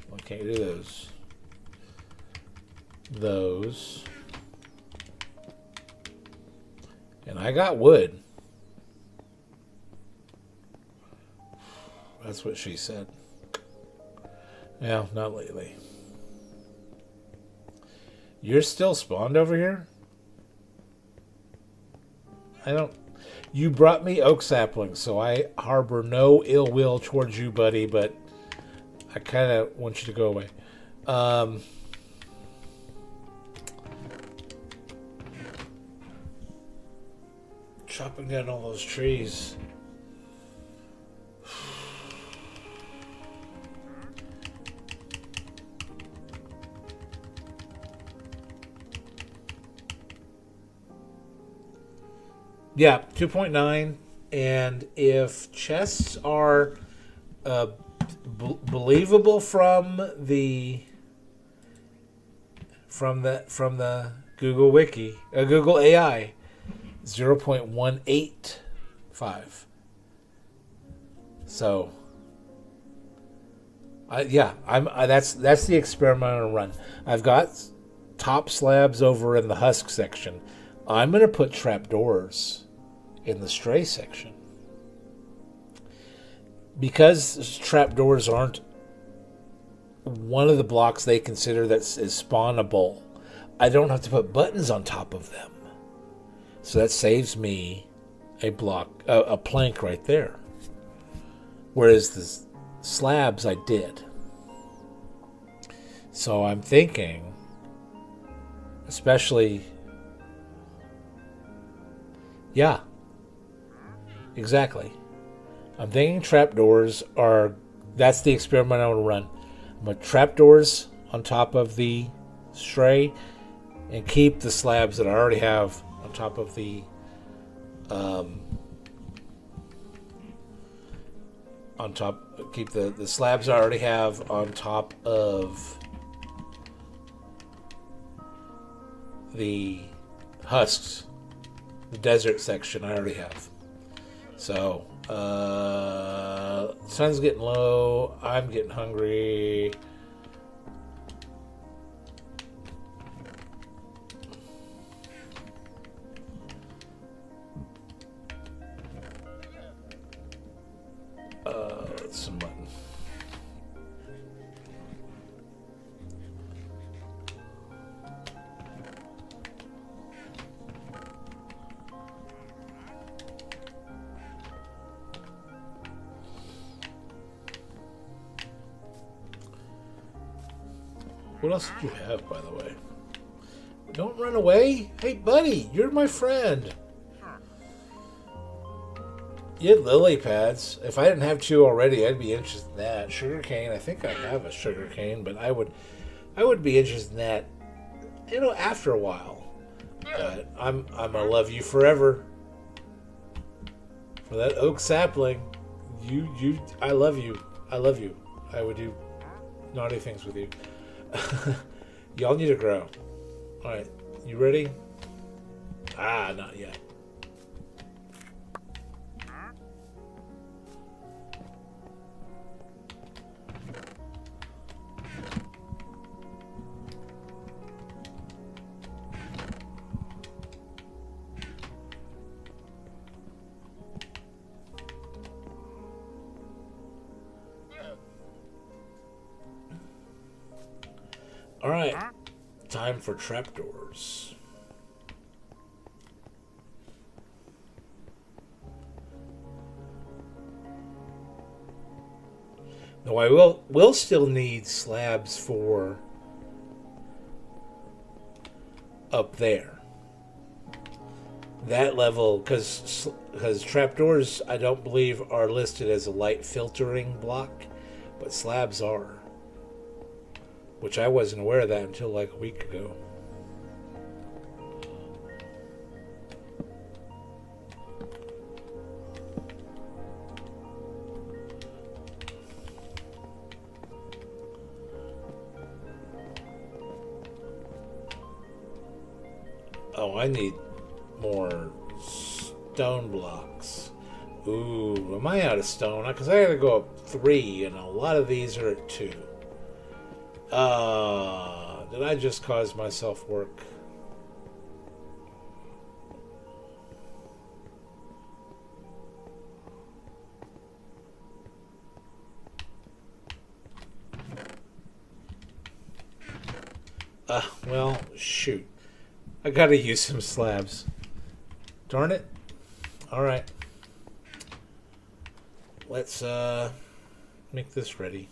well, I can't do those, and I got wood. That's what she said. Yeah, not lately. You're still spawned over here? You brought me oak saplings, so I harbor no ill will towards you, buddy, but I kind of want you to go away. Chopping down all those trees. Yeah, 2.9, and if chests are believable from the Google Wiki, Google AI, 0.185. So, that's the experiment I'm gonna run. I've got top slabs over in the husk section. I'm gonna put trapdoors in the stray section because trapdoors aren't one of the blocks they consider that is spawnable. I don't have to put buttons on top of them, so that saves me a plank right there. Whereas the slabs I did. So I'm thinking, especially, yeah, exactly. I'm thinking trapdoors that's the experiment I want to run. I'm going to trapdoors on top of the stray and keep the slabs that I already have on top of the keep the slabs I already have on top of the husks, the desert section I already have. So, sun's getting low. I'm getting hungry. Some button. What else did you have, by the way? Don't run away. Hey, buddy, you're my friend. You had lily pads. If I didn't have 2 already, I'd be interested in that. Sugarcane, I think I have a sugarcane, but I would be interested in that, after a while. But I'm gonna love you forever. For that oak sapling, I love you. I love you. I would do naughty things with you. Y'all need to grow. All right, you ready? Not yet. All right, time for trapdoors. Though I will still need slabs for up there. That level, because trapdoors I don't believe are listed as a light filtering block, but slabs are. Which I wasn't aware of that until like a week ago. Oh, I need more stone blocks. Ooh, am I out of stone? Because I gotta go up 3, and a lot of these are at 2. Did I just cause myself work? Well, shoot. I gotta use some slabs. Darn it. Alright. Let's, make this ready.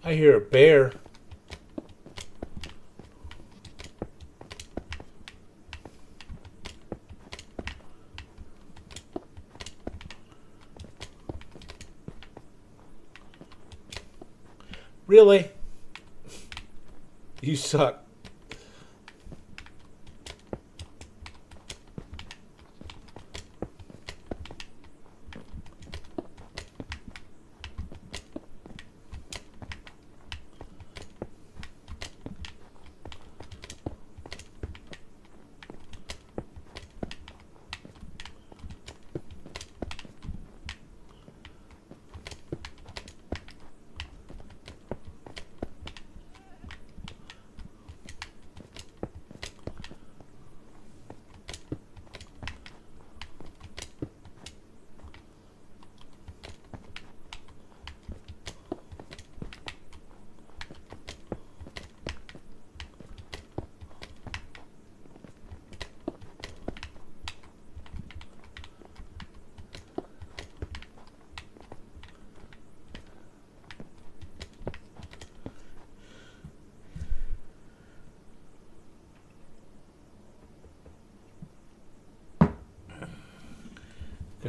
I hear a bear. Really? You suck.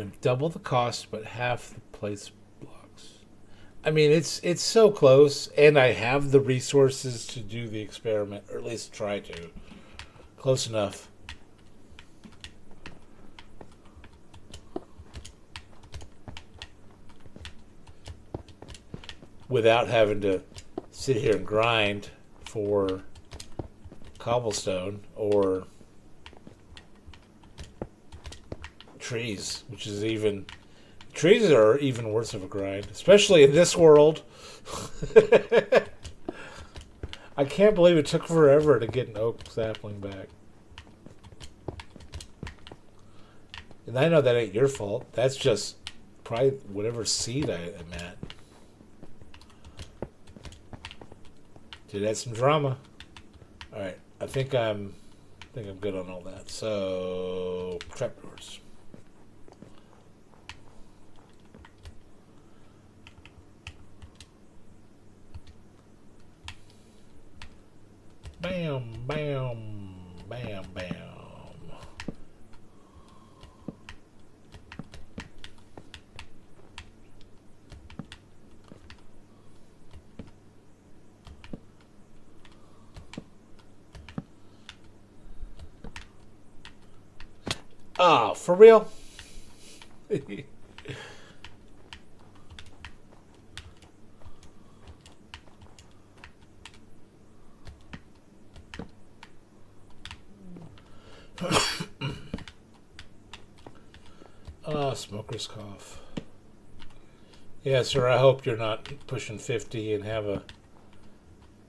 And double the cost, but half the place blocks. I mean, it's so close, and I have the resources to do the experiment, or at least try to. Close enough. Without having to sit here and grind for cobblestone or trees, which is even... Trees are even worse of a grind, especially in this world. I can't believe it took forever to get an oak sapling back. And I know that ain't your fault. That's just probably whatever seed I'm at. Did add some drama. Alright, I think I'm good on all that. So, trapdoors. Bam, bam, bam, bam. Ah, for real? Ah, smoker's cough. Yeah, sir, I hope you're not pushing 50 and have a...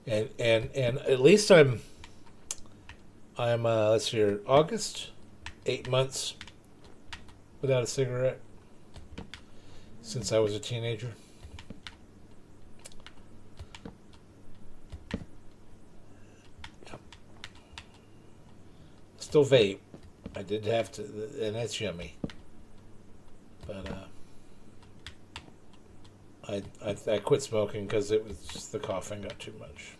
And at least I'm let's see here, August? 8 months without a cigarette since I was a teenager. Yep. Still vape. I did have to, and that's yummy. But I quit smoking because it was just the coughing got too much.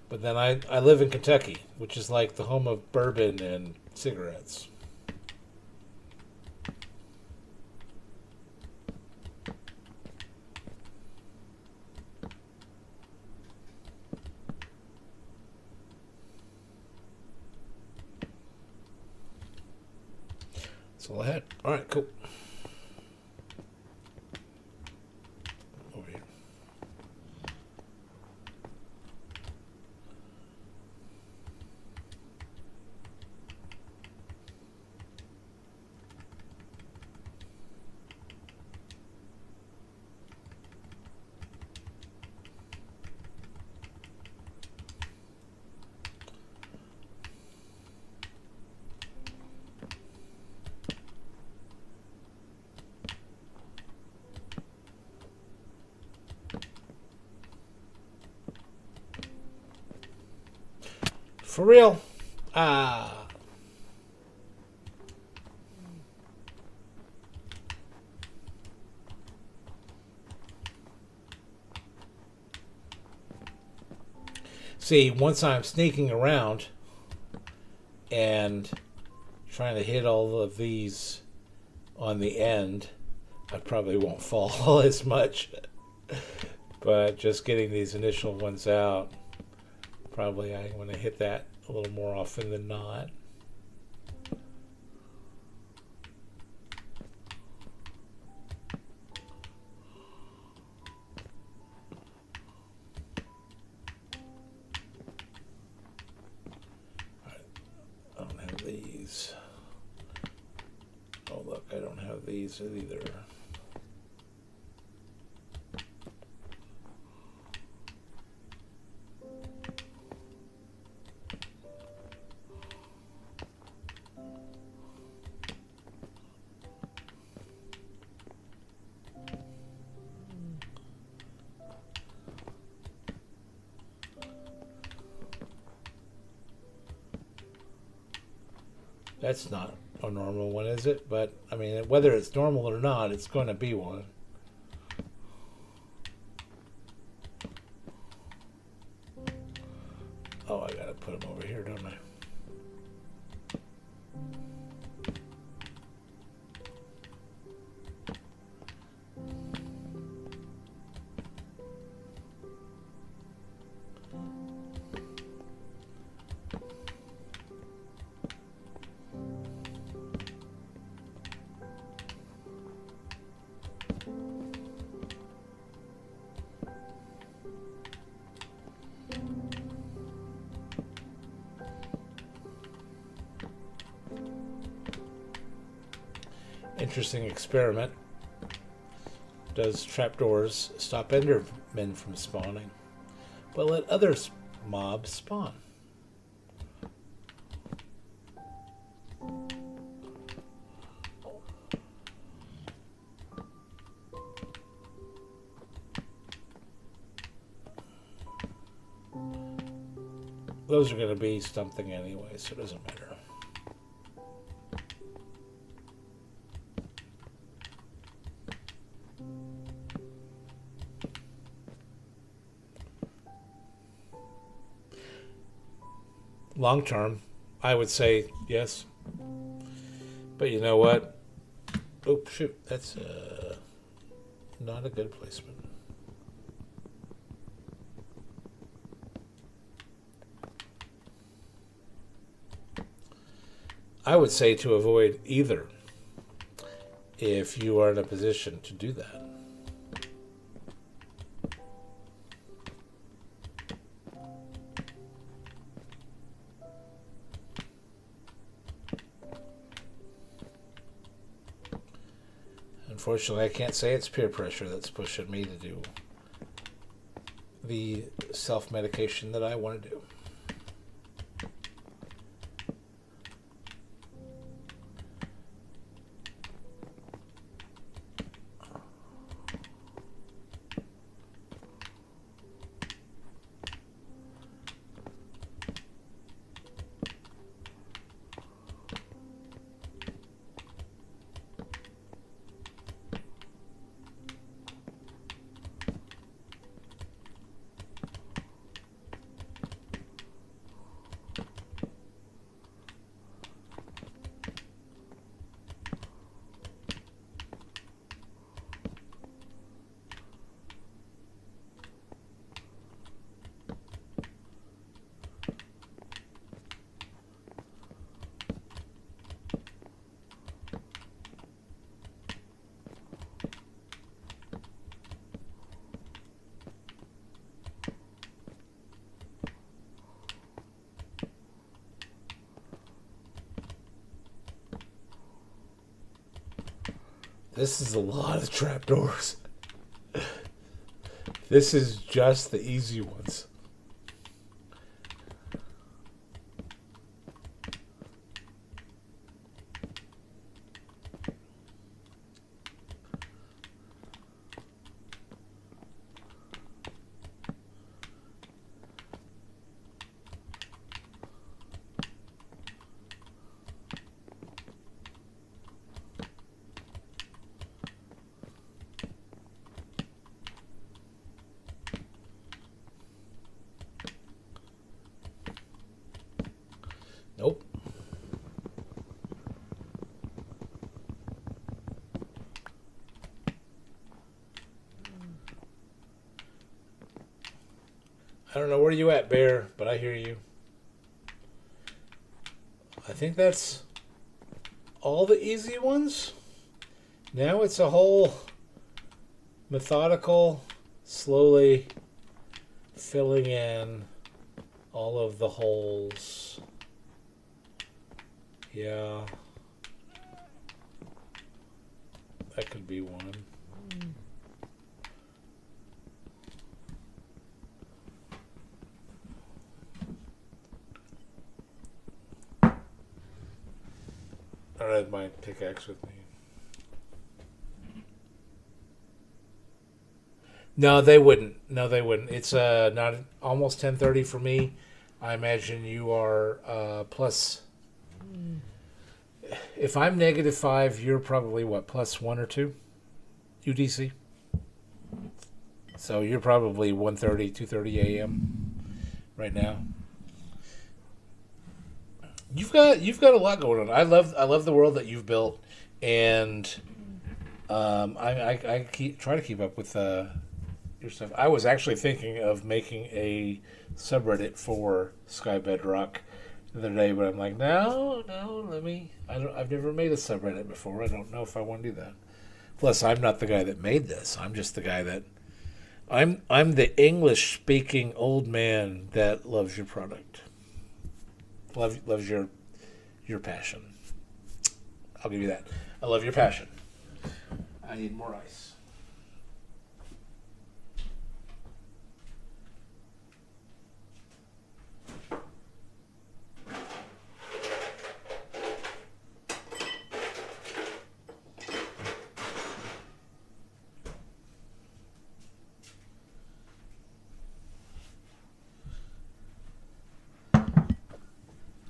But then I live in Kentucky, which is like the home of bourbon and cigarettes. That's all I had. All right, cool. Over here. For real? Ah. See, once I'm sneaking around and trying to hit all of these on the end, I probably won't fall as much. But just getting these initial ones out, probably I'm going to hit that a little more often than not. I don't have these. Oh look, I don't have these either. That's not a normal one, is it? But, I mean, whether it's normal or not, it's going to be one. Oh, I gotta put them over here, don't I? interesting experiment. Does trapdoors stop Endermen from spawning, but let other mobs spawn? Those are going to be something anyway, so it doesn't matter. Long term, I would say yes. But you know what? Oh, shoot. That's not a good placement. I would say to avoid either if you are in a position to do that. Unfortunately, I can't say it's peer pressure that's pushing me to do the self-medication that I want to do. This is a lot of trapdoors. This is just the easy ones. Nope. I don't know where you at, Bear, but I hear you. I think that's all the easy ones. Now it's a whole methodical, slowly filling in all of the holes. Yeah. That could be one. I don't have my pickaxe with me. No, they wouldn't. No, they wouldn't. It's not almost 10:30 for me. I imagine you are plus. If I'm -5, you're probably what, +1 or 2 UTC. So you're probably 1:30, 2:30 a.m. right now. You've got a lot going on. I love the world that you've built, and I try to keep up with your stuff. I was actually thinking of making a subreddit for Skybedrock the other day, but I'm like, no, I've never made a subreddit before. I don't know if I want to do that. Plus, I'm not the guy that made this. I'm just the guy that I'm the English speaking old man that loves your product. Loves your passion. I'll give you that. I love your passion. I need more ice.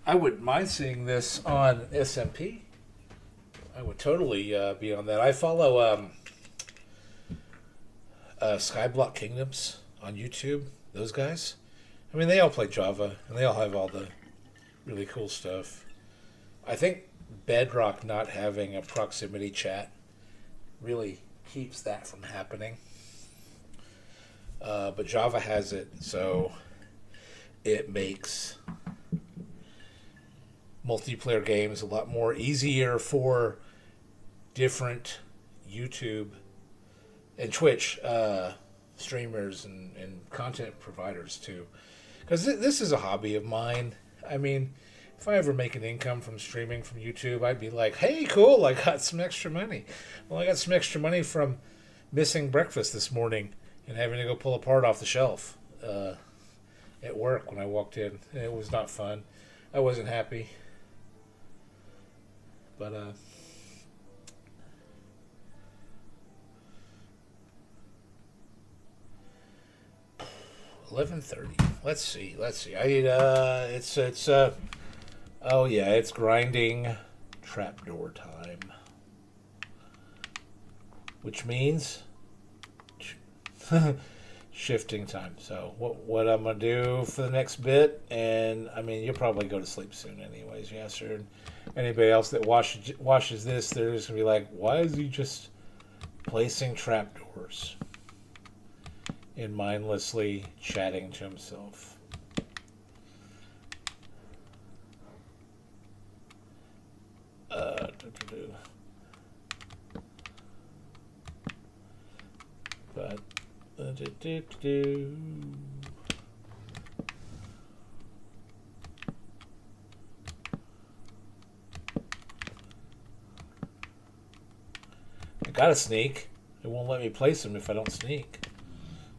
I wouldn't mind seeing this on SMP. I would totally be on that. I follow Skyblock Kingdoms on YouTube. Those guys. I mean, they all play Java, and they all have all the really cool stuff. I think Bedrock not having a proximity chat really keeps that from happening. But Java has it, so it makes multiplayer games a lot more easier for different YouTube and Twitch streamers and content providers too. Because this is a hobby of mine. I mean, if I ever make an income from streaming from YouTube, I'd be like, hey, cool, I got some extra money. Well, I got some extra money from missing breakfast this morning and having to go pull a part off the shelf at work when I walked in. And it was not fun. I wasn't happy. But 11:30. Let's see. I need it's oh yeah, it's grinding trapdoor time, which means shifting time. So what I'm gonna do for the next bit, and I mean you'll probably go to sleep soon anyways, yeah, sir. And anybody else that watches this, they're just gonna be like, why is he just placing trapdoors and mindlessly chatting to himself? But I gotta sneak. It won't let me place them if I don't sneak.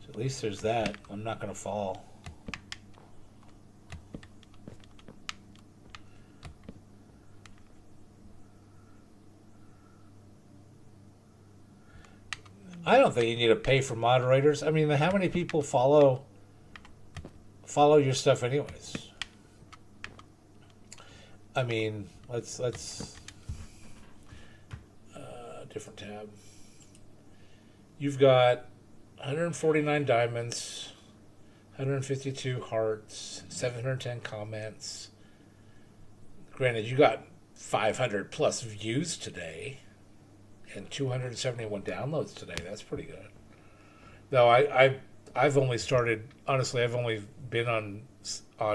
So at least there's that. I'm not gonna fall. I don't think you need to pay for moderators. I mean, how many people follow your stuff anyways? I mean, let's different tab. You've got 149 diamonds, 152 hearts, 710 comments. Granted, you got 500 plus views today and 271 downloads today. That's pretty good. Though I've only started, honestly, I've only been on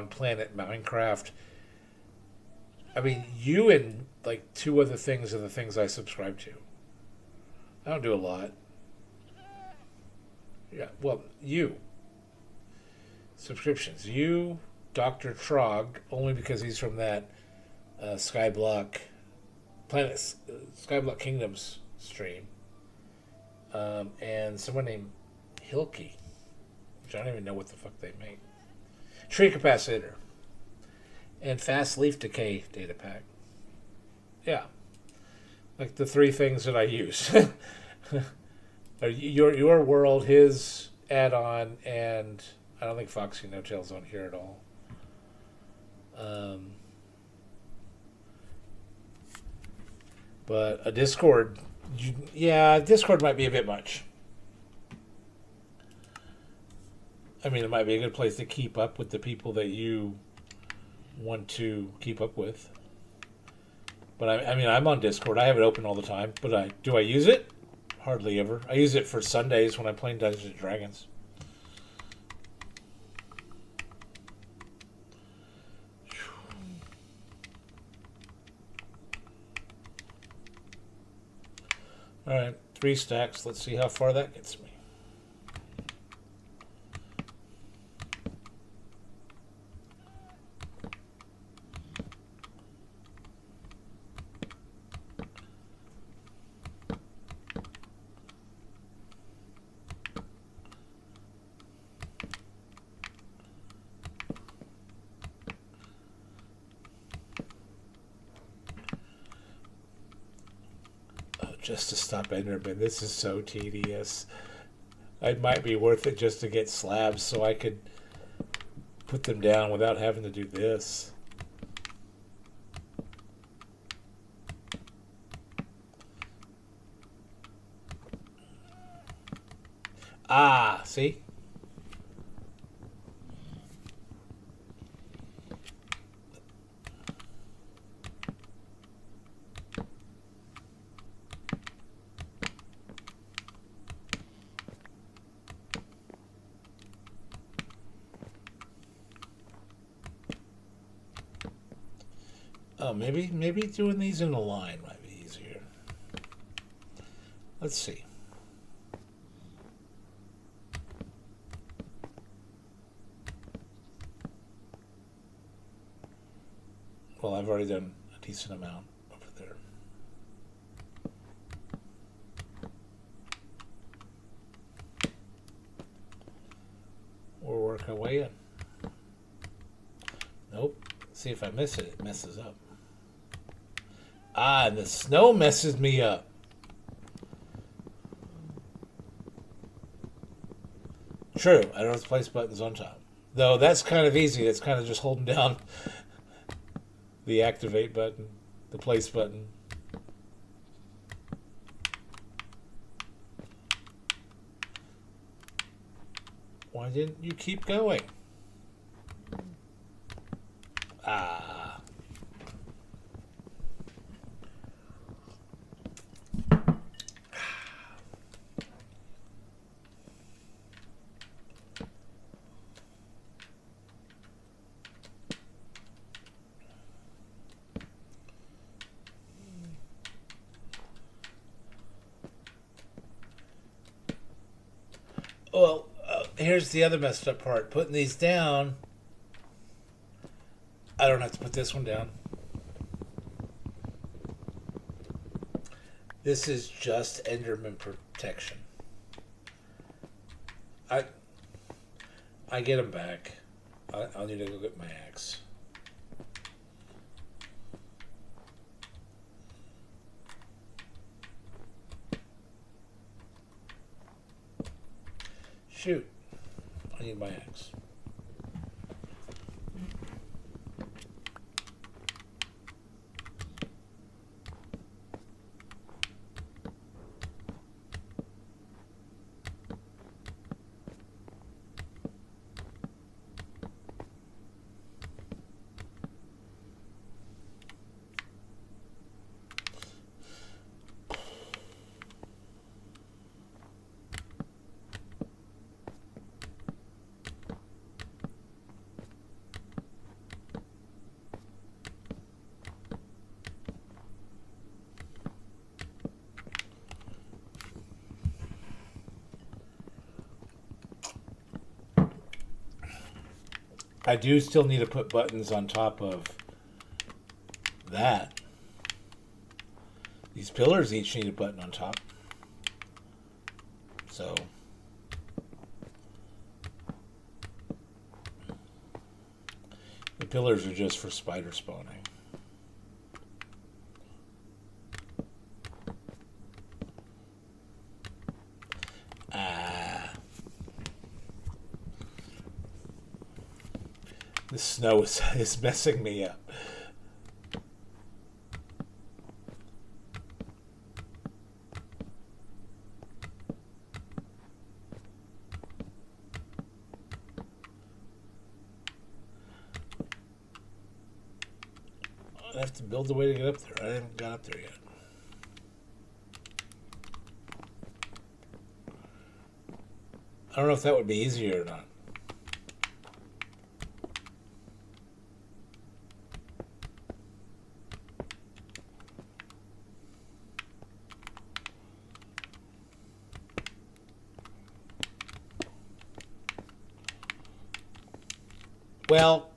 Planet Minecraft. I mean, you and like two other things are the things I subscribe to. I don't do a lot. Yeah, well, you. Subscriptions. You, Dr. Trog, only because he's from that Skyblock Kingdoms stream. And someone named Hilky, which I don't even know what the fuck they make. Tree capacitor. And fast leaf decay data pack. Yeah. Like the three things that I use. Your world, his add-on, and I don't think Foxy No Tail's on here at all. But a Discord, Discord might be a bit much. I mean, it might be a good place to keep up with the people that you want to keep up with. But I mean, I'm on Discord. I have it open all the time. But do I use it? Hardly ever. I use it for Sundays when I'm playing Dungeons and Dragons. All right, 3 stacks. Let's see how far that gets me. Just to stop Enderman. This is so tedious. It might be worth it just to get slabs so I could put them down without having to do this. Ah, see? Oh, maybe doing these in a line might be easier. Let's see. Well, I've already done a decent amount over there. We'll work our way in. Nope. See if I miss it. It messes up. Ah, and the snow messes me up. True, I don't have to place buttons on top. Though that's kind of easy. It's kind of just holding down the activate button, the place button. Why didn't you keep going? Ah. Well, here's the other messed up part. Putting these down, I don't have to put this one down. This is just Enderman protection. I get them back. I'll need to go get my axe. Shoot. I need my axe. I do still need to put buttons on top of that. These pillars each need a button on top. So the pillars are just for spider spawning. The snow is messing me up. I have to build a way to get up there. I haven't got up there yet. I don't know if that would be easier or not. Well,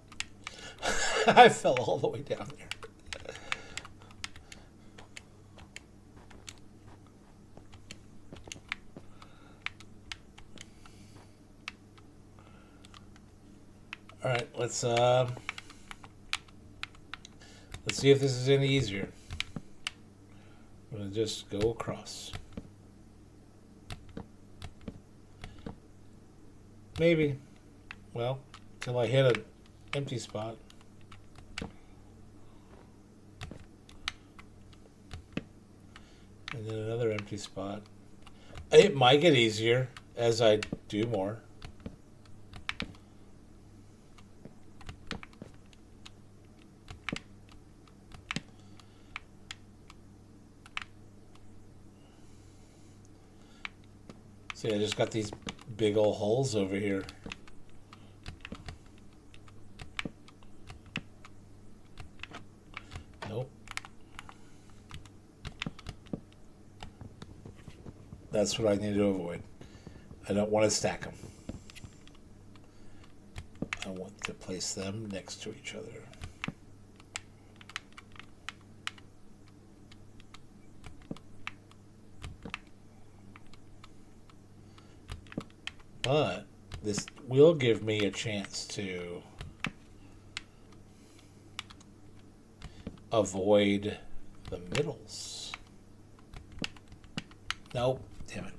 I fell all the way down there. All right, let's see if this is any easier. I'm gonna just go across. Maybe. Well, till I hit an empty spot. And then another empty spot. It might get easier as I do more. See, I just got these big old holes over here. Nope. That's what I need to avoid. I don't want to stack them. I want to place them next to each other. But this will give me a chance to avoid the middles. Nope, damn it.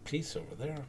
Piece over there.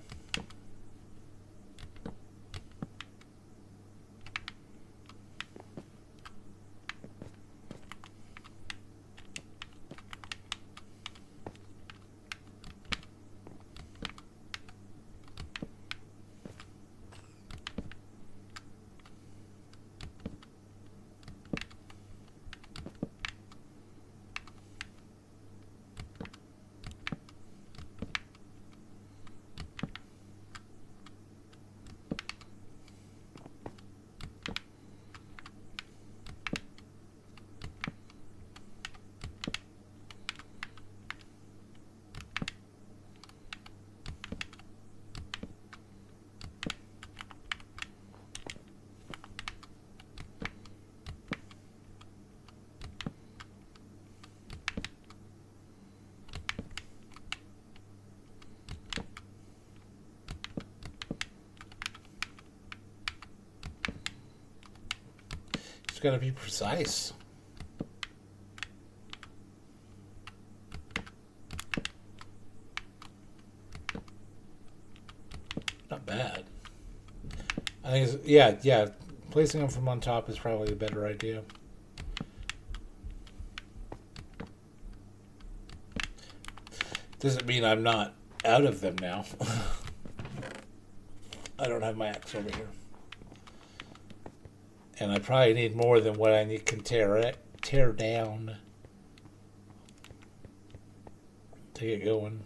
It's gotta be precise. Not bad. I think it's, yeah. Placing them from on top is probably a better idea. Doesn't mean I'm not out of them now. I don't have my axe over here. And I probably need more than what I can tear down to get going.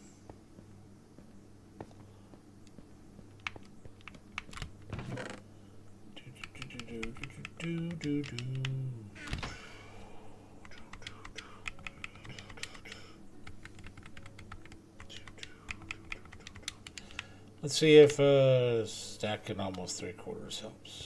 Let's see if stacking almost 3/4 helps.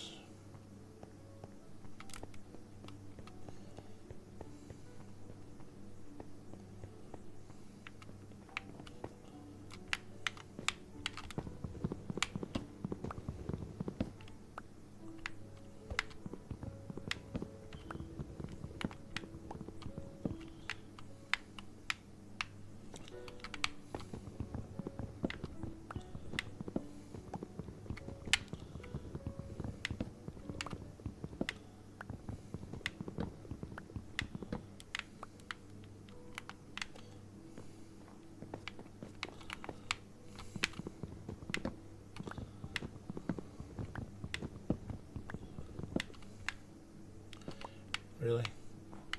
Really?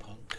Punk.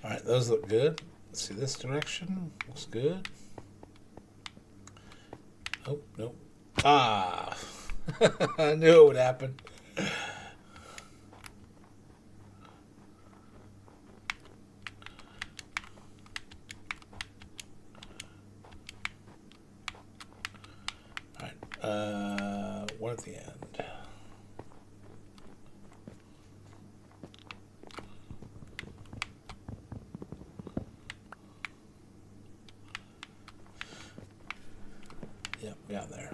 All right, those look good. Let's see, this direction looks good. Oh, nope. Ah, I knew it would happen. All right, one at the end. Yep, got there.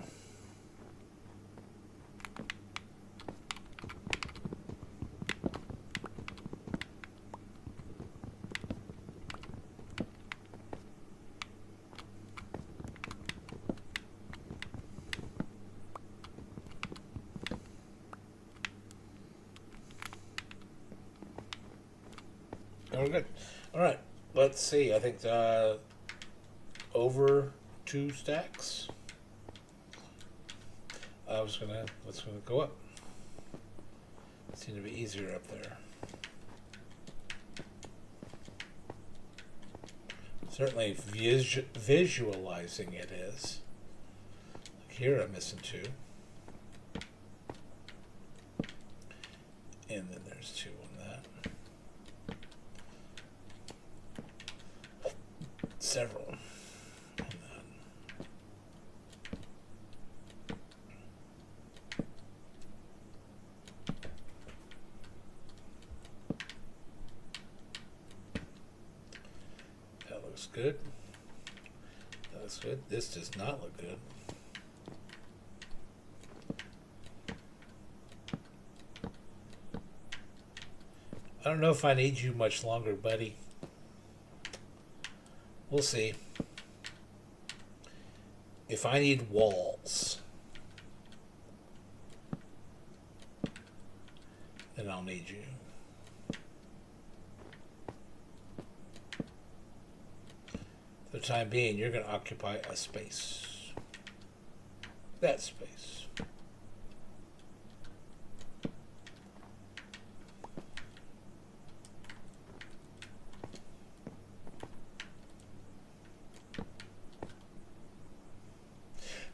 Oh, we're good. All right, let's see. I think over 2 stacks. Let's gonna go up. Seems to be easier up there. Certainly visualizing it is. Like here I'm missing 2. And then there's 2 on that. Several. Looks good. That looks good. This does not look good. I don't know if I need you much longer, buddy. We'll see. If I need walls, then I'll need you. For the time being, you're going to occupy a space. That space.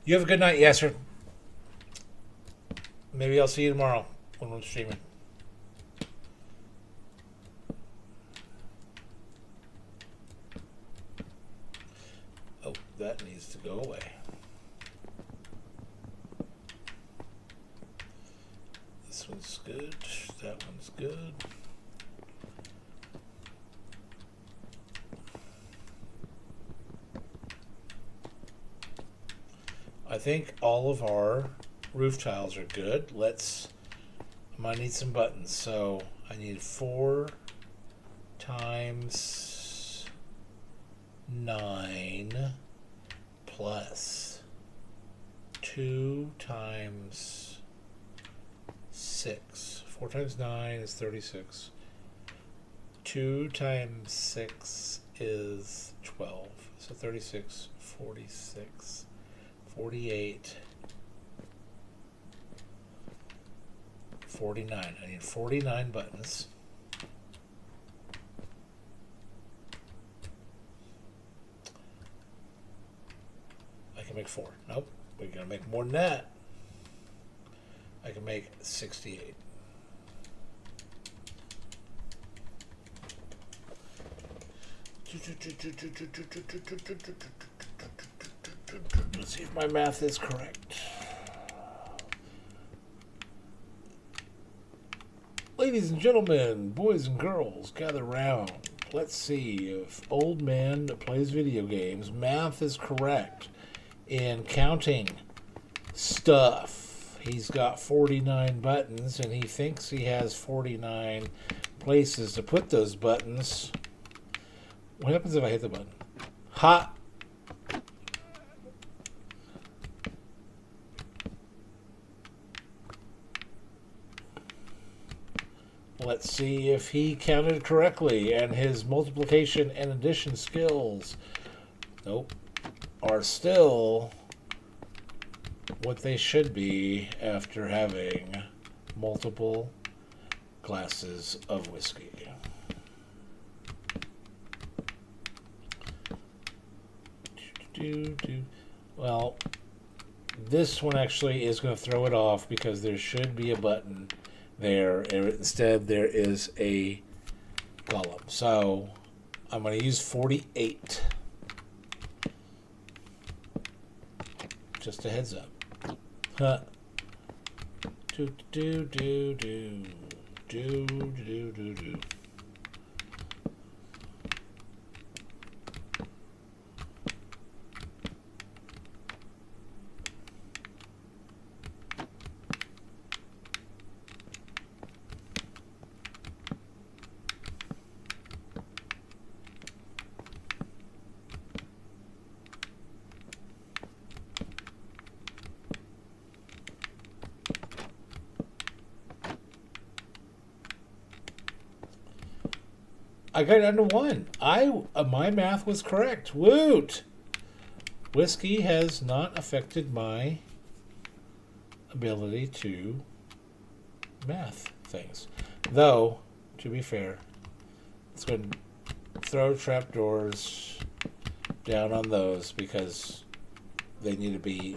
You have a good night, Yasser. Maybe I'll see you tomorrow when we're streaming. Oh, that needs to go away. This one's good. That one's good. I think all of our roof tiles are good. I might need some buttons. So I need 4 times 9 plus 2 times 6. 4 times 9 is 36. 2 times 6 is 12. So 36, 46, 48, 49. I need 49 buttons. I can make 4. Nope. We're going to make more than that. I can make 68. Let's see if my math is correct. Ladies and gentlemen, boys and girls, gather round. Let's see if old man that plays video games math is correct in counting stuff. He's got 49 buttons and he thinks he has 49 places to put those buttons. What happens if I hit the button? Ha! Let's see if he counted correctly and his multiplication and addition skills, nope, are still what they should be after having multiple glasses of whiskey. Well, this one actually is going to throw it off because there should be a button there. Instead, there is a golem. So I'm going to use 48. Just a heads up. Huh. Do. I got it down to 1. My math was correct. Woot! Whiskey has not affected my ability to math things. Though, to be fair, let's go and throw trapdoors down on those because they need to be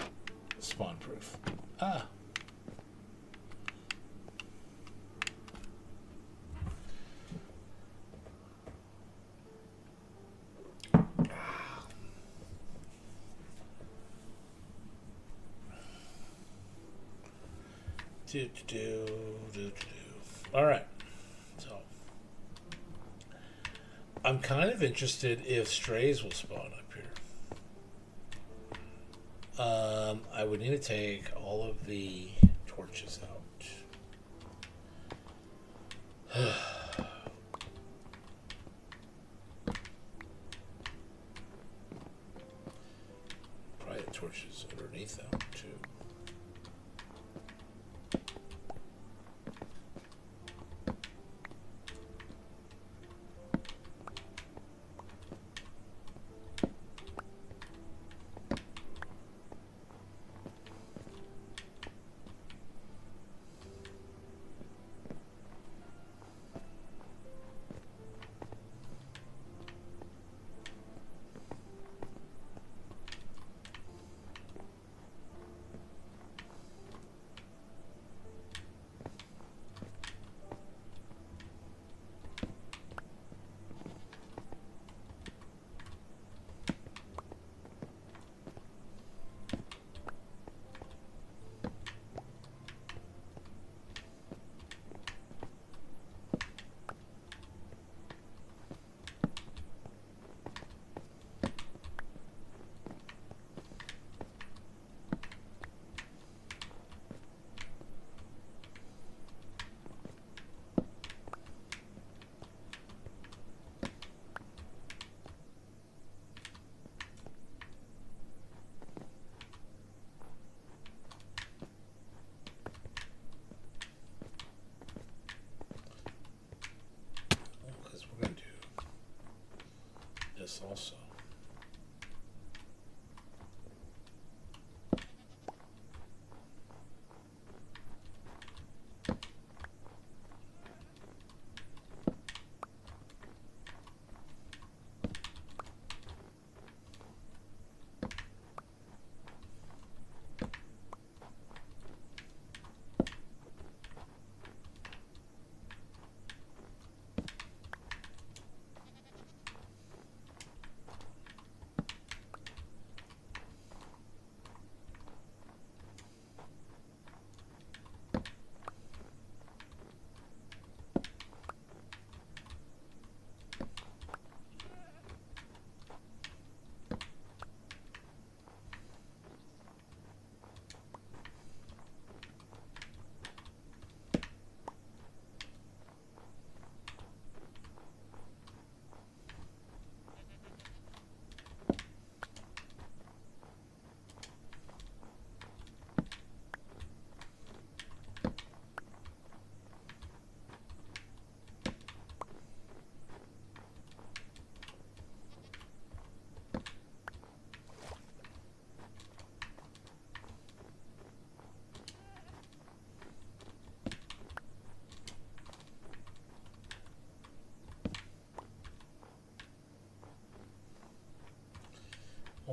spawn proof. Ah. All right. So I'm kind of interested if strays will spawn up here. I would need to take all of the torches out. Probably the torches underneath them too.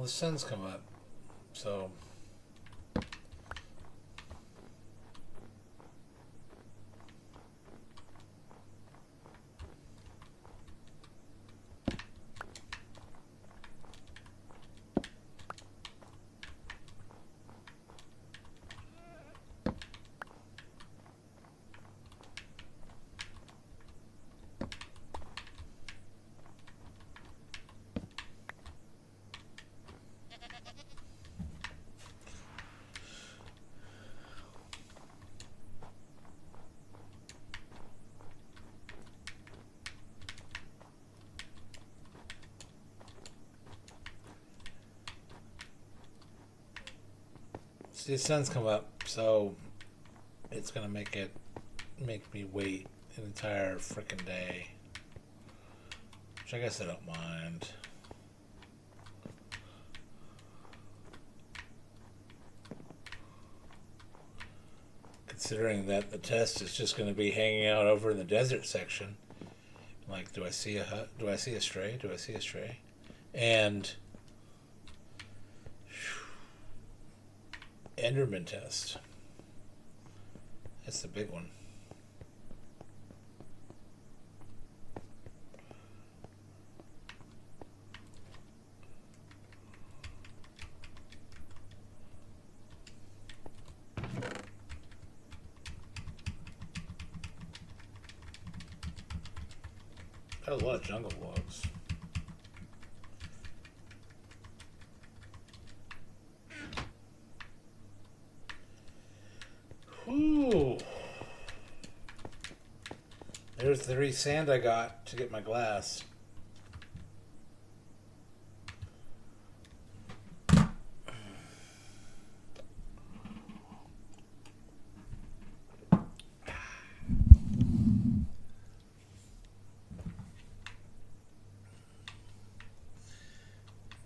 the sun's come up, so. See, the sun's come up, so it's gonna make me wait an entire frickin' day. Which I guess I don't mind. Considering that the test is just gonna be hanging out over in the desert section. Like, do I see a hut? Do I see a stray? Do I see a stray? And Enderman test. That's the big one. That was a lot of jungle logs. Ooh. There's the 3 sand I got to get my glass.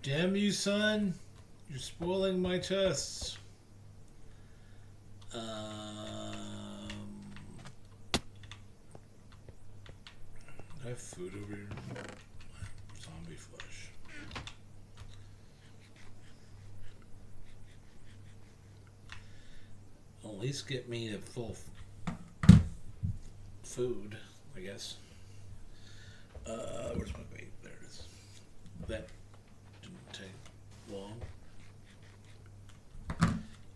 Damn you, son. You're spoiling my tests. I have food over here. Zombie flesh. Well, at least get me a full food, I guess. Where's my bait? There it is. That didn't take long.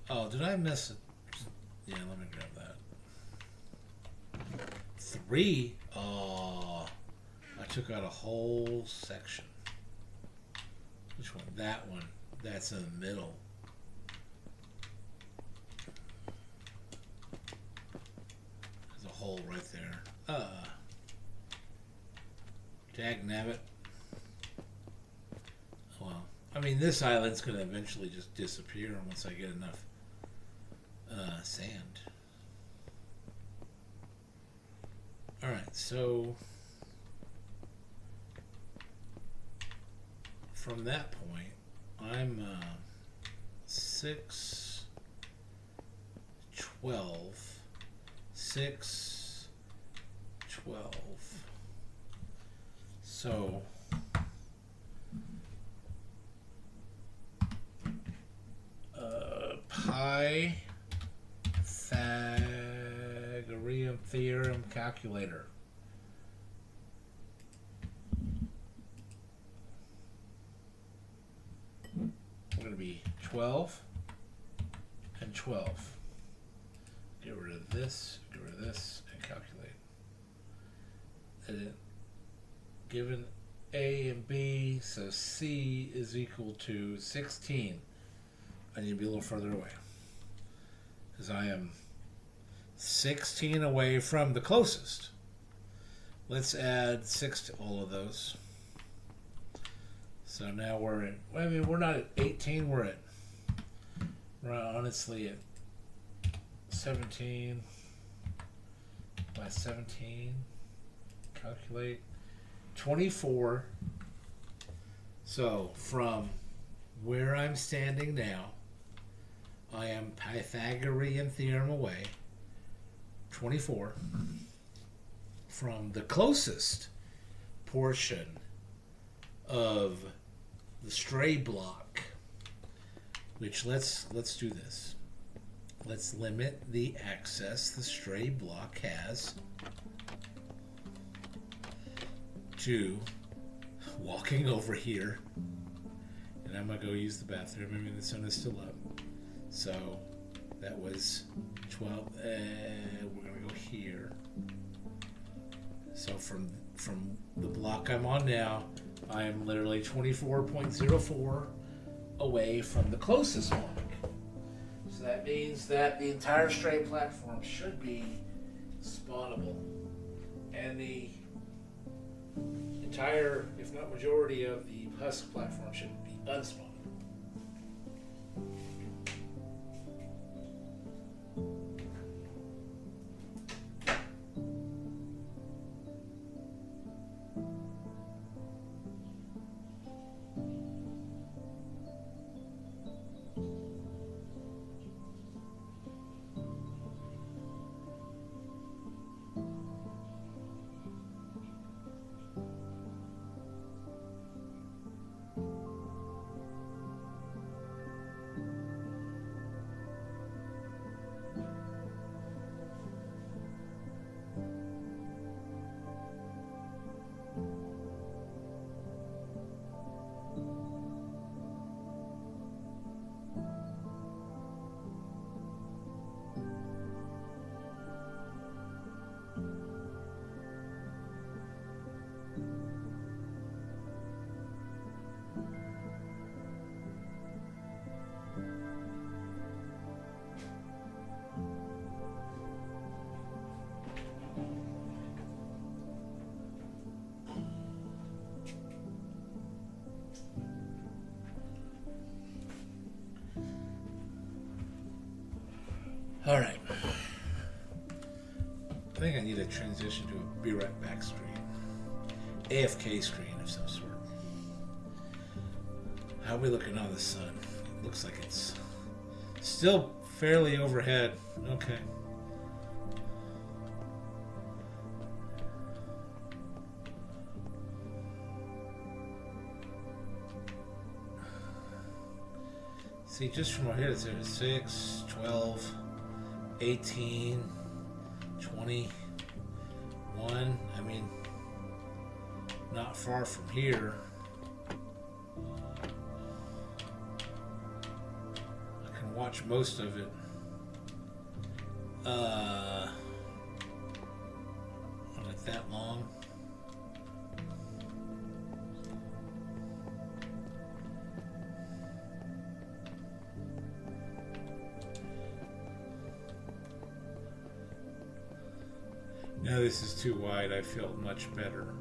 Oh, did I miss it? Yeah, let me grab that. 3? Oh, I took out a whole section. Which one? That one. That's in the middle. There's a hole right there. Dagnabbit. Well, I mean, this island's going to eventually just disappear once I get enough sand. Alright, so from that point, I'm 6, 12, 6, 12. So Pythagorean theorem calculator. We're going to be 12 and 12. Get rid of this, and calculate. And then given A and B, so C is equal to 16. I need to be a little further away, because I am 16 away from the closest. Let's add 6 to all of those. So now we're at, I mean, we're not at 18, we're honestly at 17 by 17. Calculate 24. So from where I'm standing now, I am Pythagorean theorem away 24 from the closest portion of the stray block Which let's do this. Let's limit the access the stray block has to walking over here. And I'm going to go use the bathroom. I mean, the sun is still up. So that was 12. We're going to go here. So from the block I'm on now, I am literally 24.04 away from the closest block. So that means that the entire stray platform should be spawnable. And the entire, if not majority, of the husk platform should be unspawnable. All right. I think I need a transition to a be right back screen. AFK screen of some sort. How are we looking on the sun? It looks like it's still fairly overhead. Okay. See, just from over here, it's 6, 12, 18, 21. I mean, not far from here. I can watch most of it. Not that long. Now this is too wide. I feel much better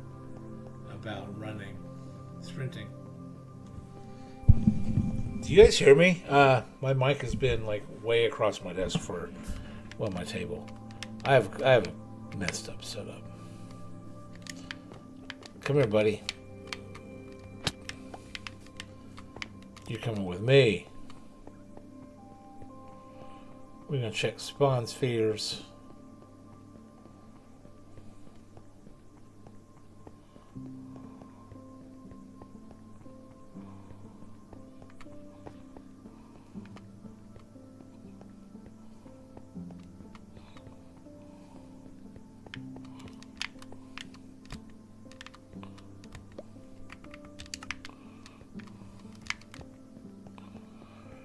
about running, sprinting. Do you guys hear me? My mic has been like way across my desk for, well, my table. I have a messed up setup. Come here, buddy. You're coming with me. We're gonna check spawn spheres.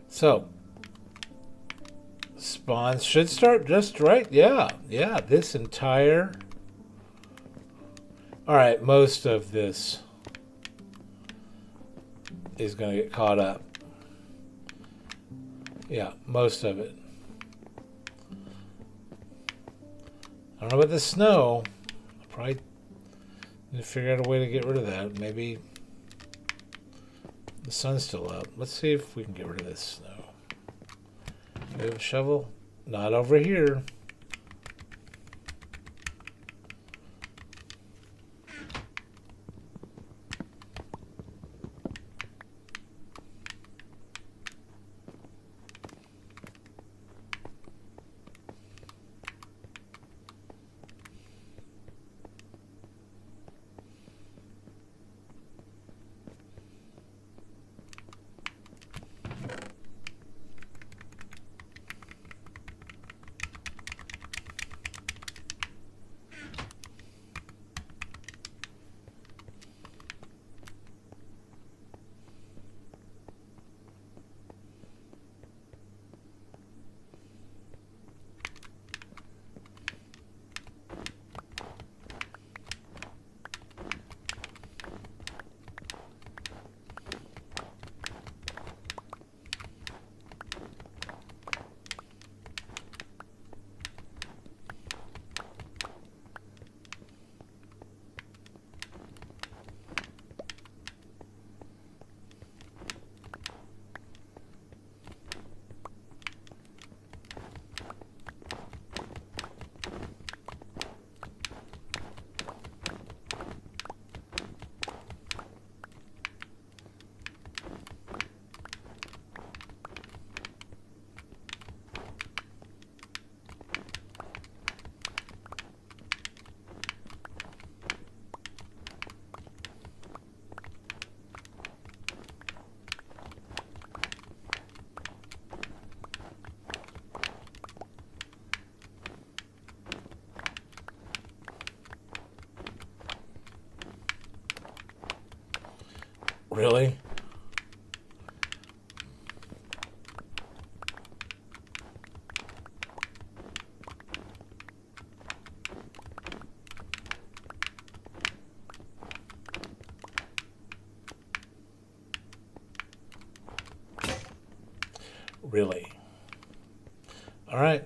So, spawns should start just right. Yeah, this entire... Alright, most of this is going to get caught up. Yeah, most of it. I don't know about the snow. I probably need to figure out a way to get rid of that. Maybe... The sun's still up. Let's see if we can get rid of this snow. Do we have a shovel? Not over here. Really? Really? All right.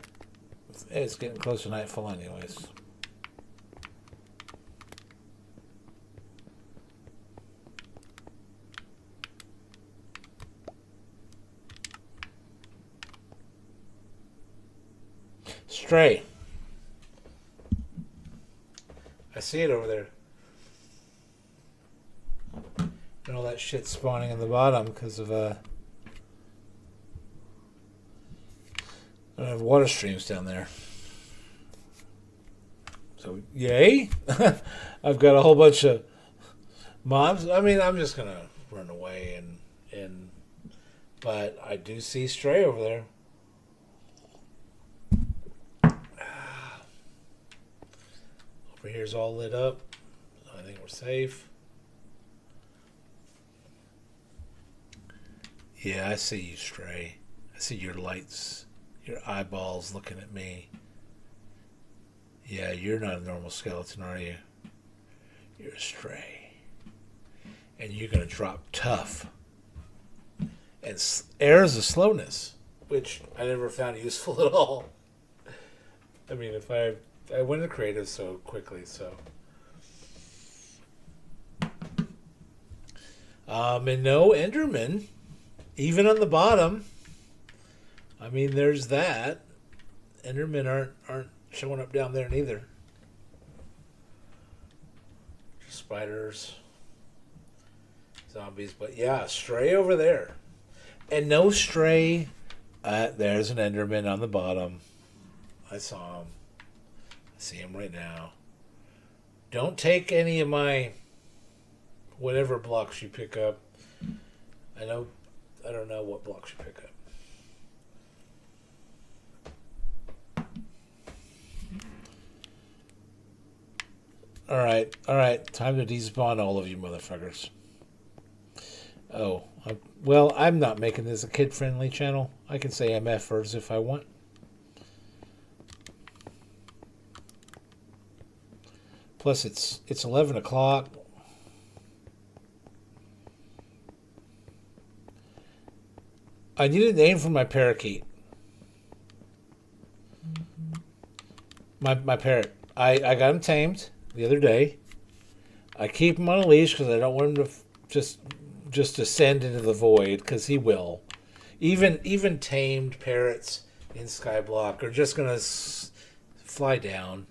It's getting close to nightfall anyways. Stray. I see it over there. And all that shit spawning in the bottom because of I don't have water streams down there. So yay! I've got a whole bunch of mobs. I mean, I'm just gonna run away and but I do see Stray over there. Over here's all lit up. I think we're safe. Yeah, I see you, Stray. I see your lights, your eyeballs looking at me. Yeah, you're not a normal skeleton, are you? You're a Stray. And you're going to drop tough. And air is a slowness, which I never found useful at all. I mean, if I went to creative so quickly, so. And no Enderman, even on the bottom. I mean, there's that. Endermen aren't showing up down there neither. Just spiders, zombies, but yeah, Stray over there, and no Stray. There's an Enderman on the bottom. I saw him. I see him right now. Don't take any of my whatever blocks you pick up. I don't know what blocks you pick up. All right. Time to despawn all of you motherfuckers. Oh, well, I'm not making this a kid-friendly channel. I can say MFers if I want. Plus, it's 11 o'clock. I need a name for my parakeet. My parrot. I got him tamed the other day. I keep him on a leash because I don't want him to just descend into the void, because he will. Even tamed parrots in Skyblock are just gonna fly down,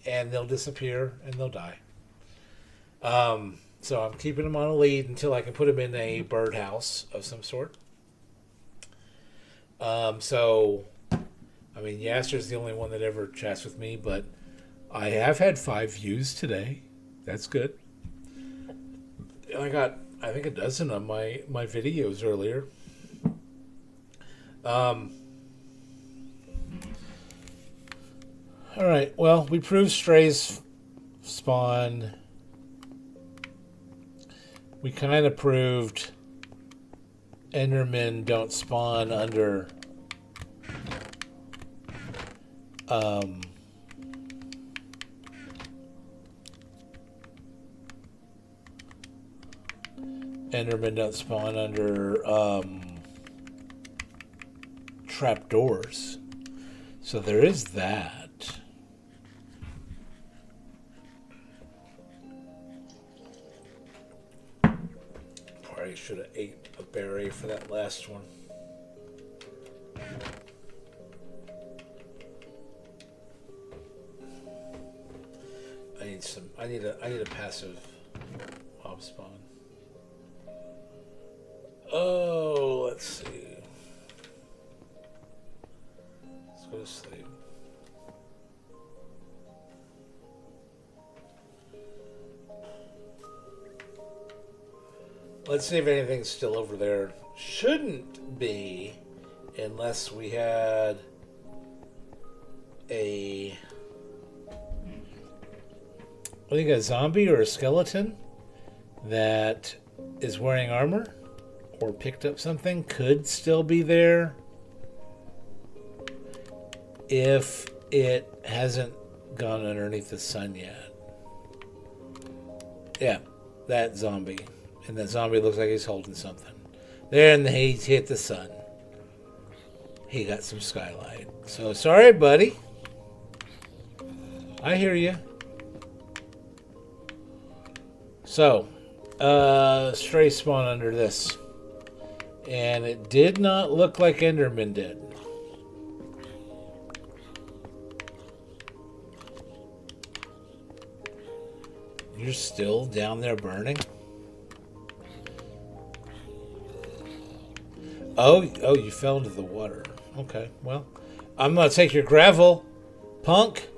and they'll disappear and they'll die. So I'm keeping him on a lead until I can put him in a birdhouse of some sort. So, I mean, Yaster's the only one that ever chats with me, but I have had 5 views today. That's good. And I got, I think, a dozen on my videos earlier. Alright, well, we proved Strays spawn. We kind of proved Endermen don't spawn under Endermen don't spawn under trapdoors. So there is that. Probably should have ate a berry for that last one. I need a passive mob spawn. Oh, let's see. Let's go to sleep. Let's see if anything's still over there. Shouldn't be, unless we had I think a zombie or a skeleton that is wearing armor or picked up something could still be there if it hasn't gone underneath the sun yet. Yeah, that zombie. And that zombie looks like he's holding something. There, and he's hit the sun. He got some skylight. So, sorry, buddy. I hear you. So, stray spawn under this. And it did not look like Enderman did. You're still down there burning? Oh, you fell into the water. Okay, well, I'm going to take your gravel, punk.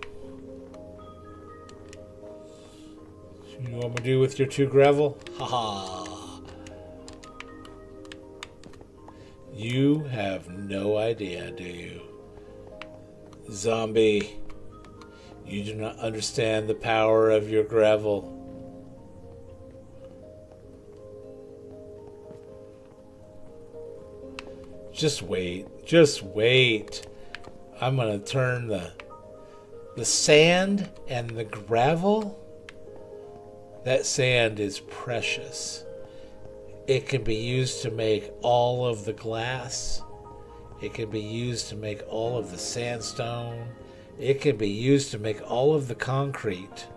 You know what I'm going to do with your 2 gravel? Ha. You have no idea, do you? Zombie, you do not understand the power of your gravel. Just wait. Just wait. I'm going to turn the sand and the gravel. That sand is precious. It can be used to make all of the glass. It can be used to make all of the sandstone. It can be used to make all of the concrete.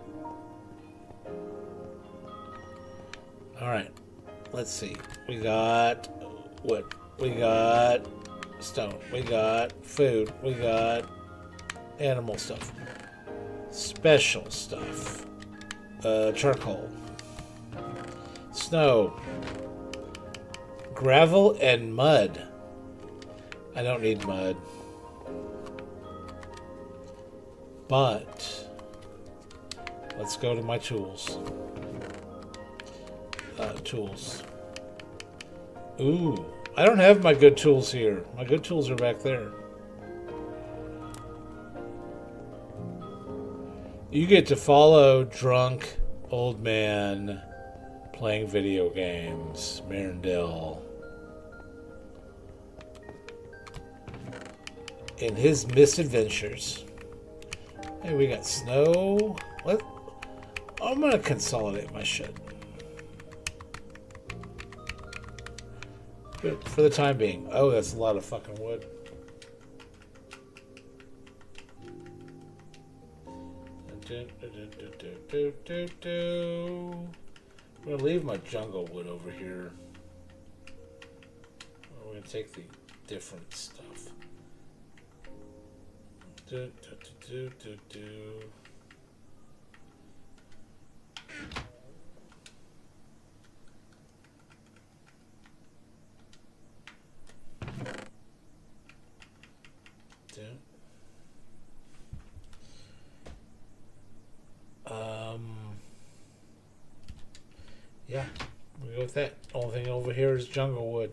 All right. Let's see. We got wood. We got stone. We got food. We got animal stuff. Special stuff. Charcoal. Snow. Gravel and mud. I don't need mud. But let's go to my tools. Tools. Ooh. I don't have my good tools here. My good tools are back there. You get to follow drunk old man playing video games. Marindel. In his misadventures. Hey, we got snow. What? I'm going to consolidate my shit. For the time being. Oh, that's a lot of fucking wood. I'm going to leave my jungle wood over here. We're going to take the different stuff. Yeah, we go with that. Only thing over here is jungle wood.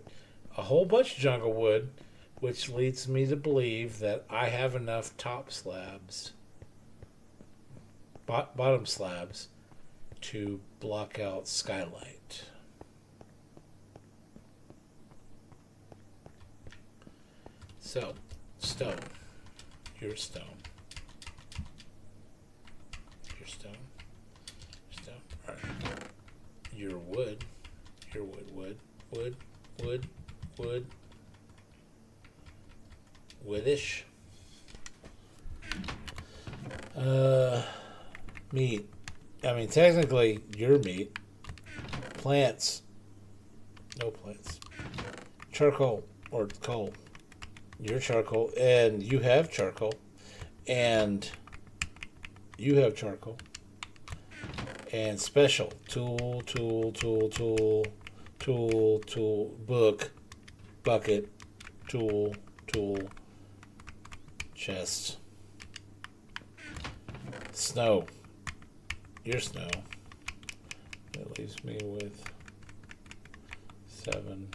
A whole bunch of jungle wood, which leads me to believe that I have enough top slabs, bottom slabs, to block out skylight. So, stone. Here's stone. Here's stone. Stone. All right. Your wood. Your wood. Woodish. Meat. I mean, technically, your meat. Plants. No plants. Charcoal or coal. Your charcoal, and you have charcoal, and you have charcoal, and special tool, book, bucket, tool, chest, snow. Your snow. That leaves me with 7.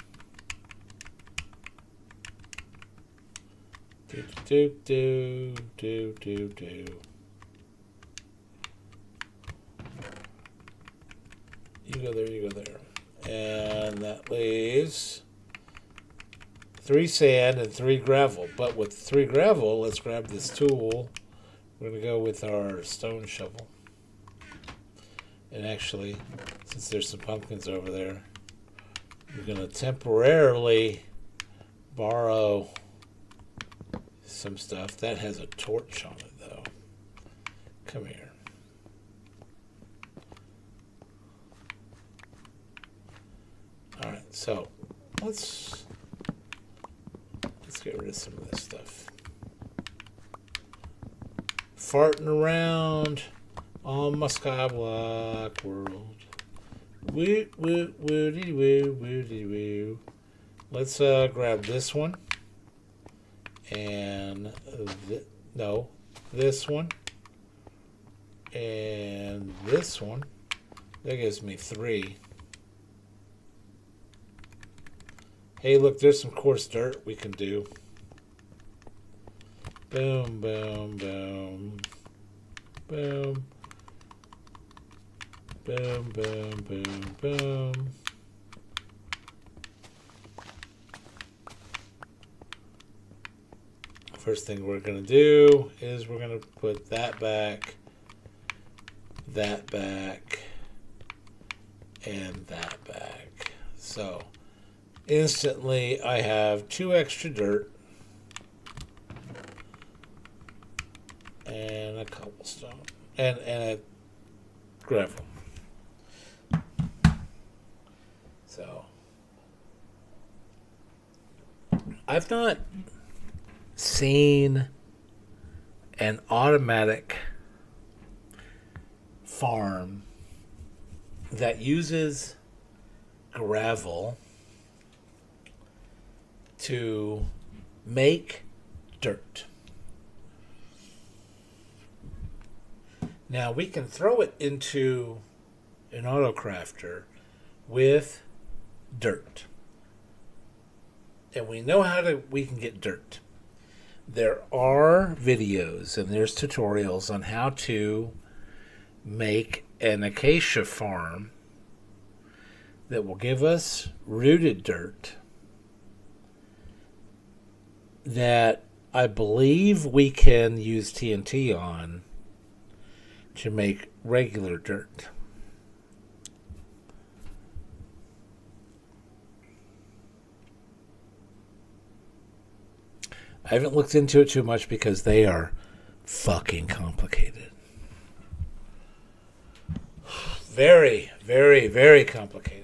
Do. You go there. And that leaves 3 sand and 3 gravel. But with 3 gravel, let's grab this tool. We're going to go with our stone shovel. And actually, since there's some pumpkins over there, we're going to temporarily borrow some stuff. That has a torch on it, though. Come here. Alright, so let's get rid of some of this stuff. Farting around on my skyblock world. Woo, woo, woody, woo, woody, woo. Let's grab this one. And this one. And this one. That gives me 3. Hey, look, there's some coarse dirt we can do. Boom, boom, boom. Boom. Boom, boom, boom, boom. First thing we're going to do is we're going to put that back, and that back. So, instantly I have 2 extra dirt and a cobblestone and a gravel. So I've not seen an automatic farm that uses gravel to make dirt. Now we can throw it into an auto crafter with dirt. And we know we can get dirt. There are videos and there's tutorials on how to make an acacia farm that will give us rooted dirt that I believe we can use TNT on to make regular dirt. I haven't looked into it too much because they are fucking complicated. Very, very, very complicated.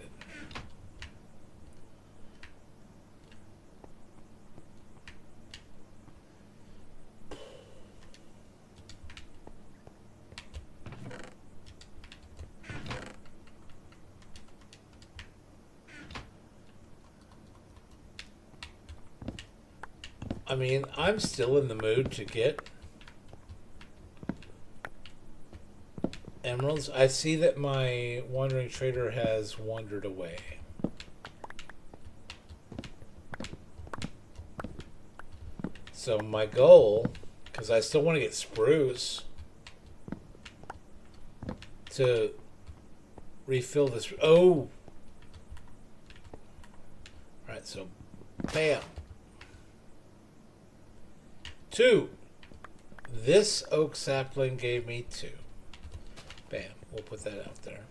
I mean, I'm still in the mood to get emeralds. I see that my wandering trader has wandered away. So my goal, because I still want to get spruce to refill this. Oh! Alright, so bam. 2. This oak sapling gave me 2. Bam. We'll put that out there.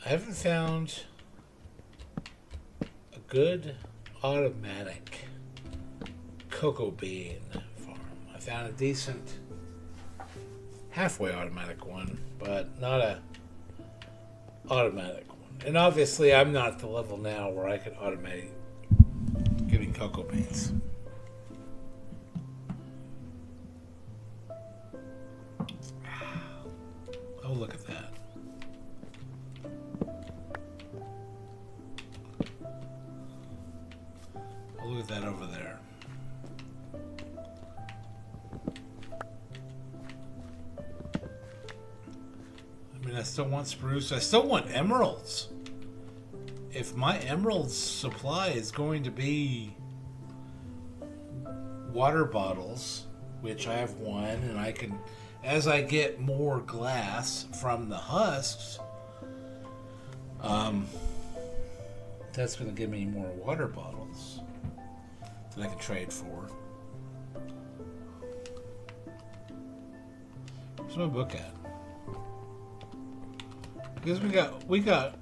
I haven't found a good automatic cocoa bean farm. I found a decent halfway automatic one, but not a automatic one. And obviously, I'm not at the level now where I can automate getting cocoa beans. Oh, look at that. Oh, look at that over there. I mean, I still want spruce. I still want emeralds. If my emeralds supply is going to be water bottles, which I have one, and I can, as I get more glass from the husks, that's going to give me more water bottles that I can trade for. Where's my book at? Because we got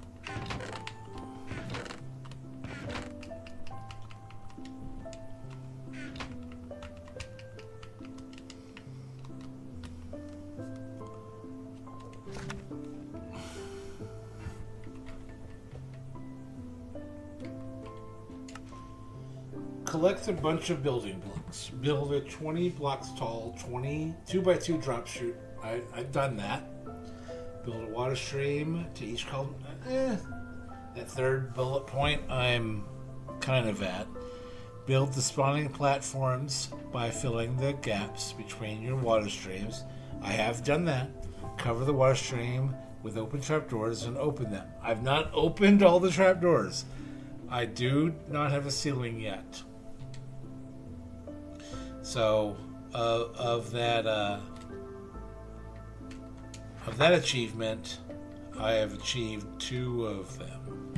collect a bunch of building blocks. Build a 20 blocks tall, 2x2 drop chute. I've done that. Build a water stream to each column. That third bullet point I'm kind of at. Build the spawning platforms by filling the gaps between your water streams. I have done that. Cover the water stream with open trapdoors and open them. I've not opened all the trapdoors. I do not have a ceiling yet. So, of that achievement, I have achieved 2 of them.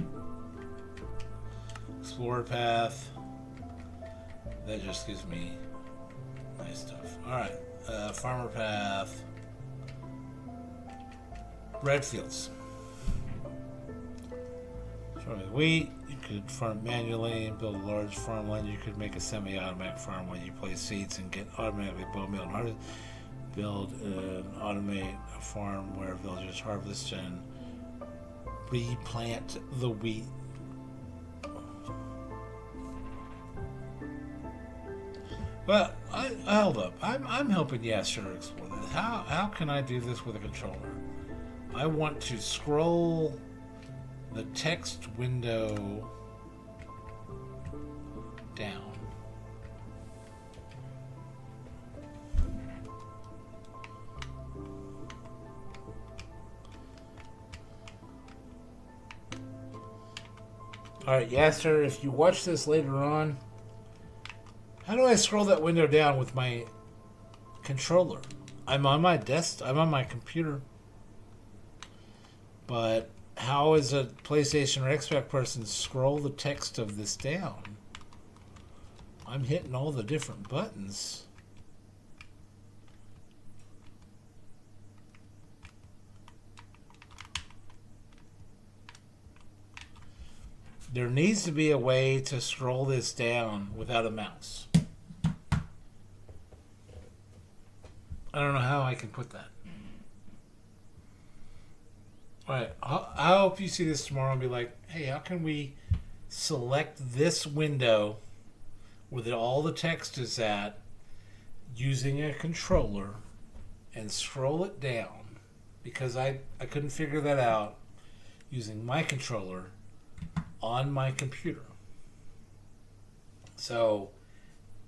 Explorer path. That just gives me nice stuff. Alright. Farmer path. Red fields. Starting with wheat. You could farm manually and build a large farmland. You could make a semi-automatic farm where you place seeds and get automatically bone meal and harvest. Build and automate a farm where villagers harvest and replant the wheat. Well, I hold up. I'm helping Yasser explore this. How can I do this with a controller? I want to scroll the text window down. Alright, Yasser, if you watch this later on, how do I scroll that window down with my controller? I'm on my desk, I'm on my computer. But how is a PlayStation or Xbox person scroll the text of this down? I'm hitting all the different buttons. There needs to be a way to scroll this down without a mouse. I don't know how I can put that. Alright, I hope you see this tomorrow and be like, hey, how can we select this window where all the text is at using a controller and scroll it down, because I couldn't figure that out using my controller on my computer. So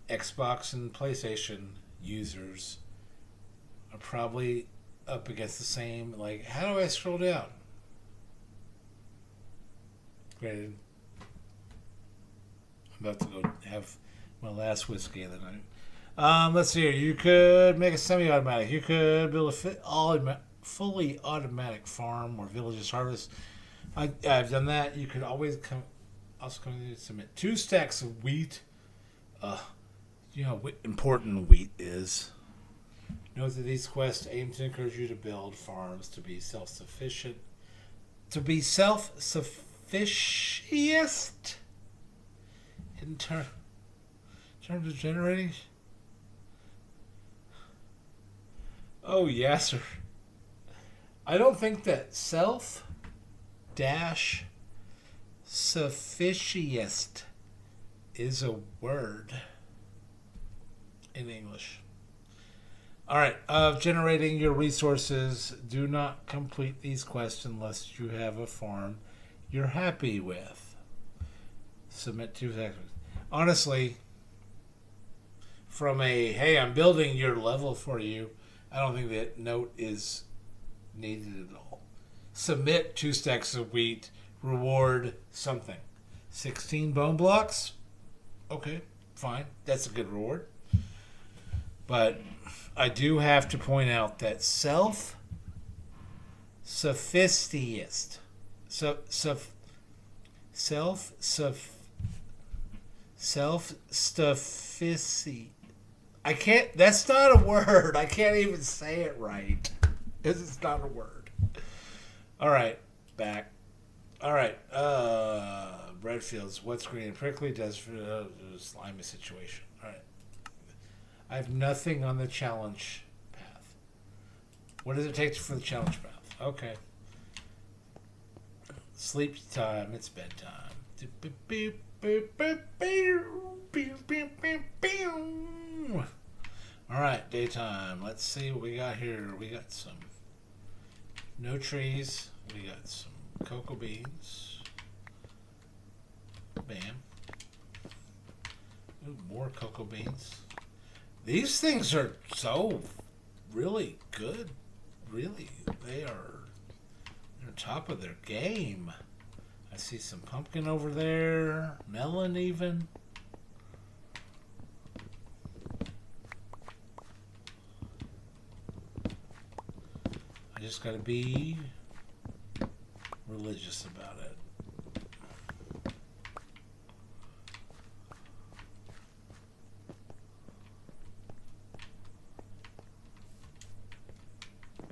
Xbox and PlayStation users are probably up against the same, like, how do I scroll down? Granted, I'm about to go have my last whiskey of the night. Let's see here. You could make a semi-automatic. You could build a fully automatic farm where villagers harvest. I've done that. You could always also come to submit 2 stacks of wheat. You know what important wheat is. Note that these quests aim to encourage you to build farms to be self-sufficient. To be self-sufficient in terms terms of generating. Oh yes, sir. I don't think that self dash sufficient is a word in English. All right, of generating your resources, do not complete these quests unless you have a farm you're happy with. Submit 2 seconds. Honestly, from a, hey, I'm building your level for you, I don't think that note is needed at all. Submit 2 stacks of wheat, reward something. 16 bone blocks? Okay, fine. That's a good reward. But I do have to point out that self-sufficient. Self-sufficient. I can't, that's not a word. I can't even say it right. It's not a word. All right, back. All right, bread fields. What's green and prickly does for slimy situation. All right. I have nothing on the challenge path. What does it take for the challenge path? Okay. Sleep time. It's bedtime. All right, daytime. Let's see what we got here. We got some no trees. We got some cocoa beans. Bam. Ooh, more cocoa beans. These things are so really good. Really, they're top of their game. I see some pumpkin over there, melon even. I just gotta be religious about it.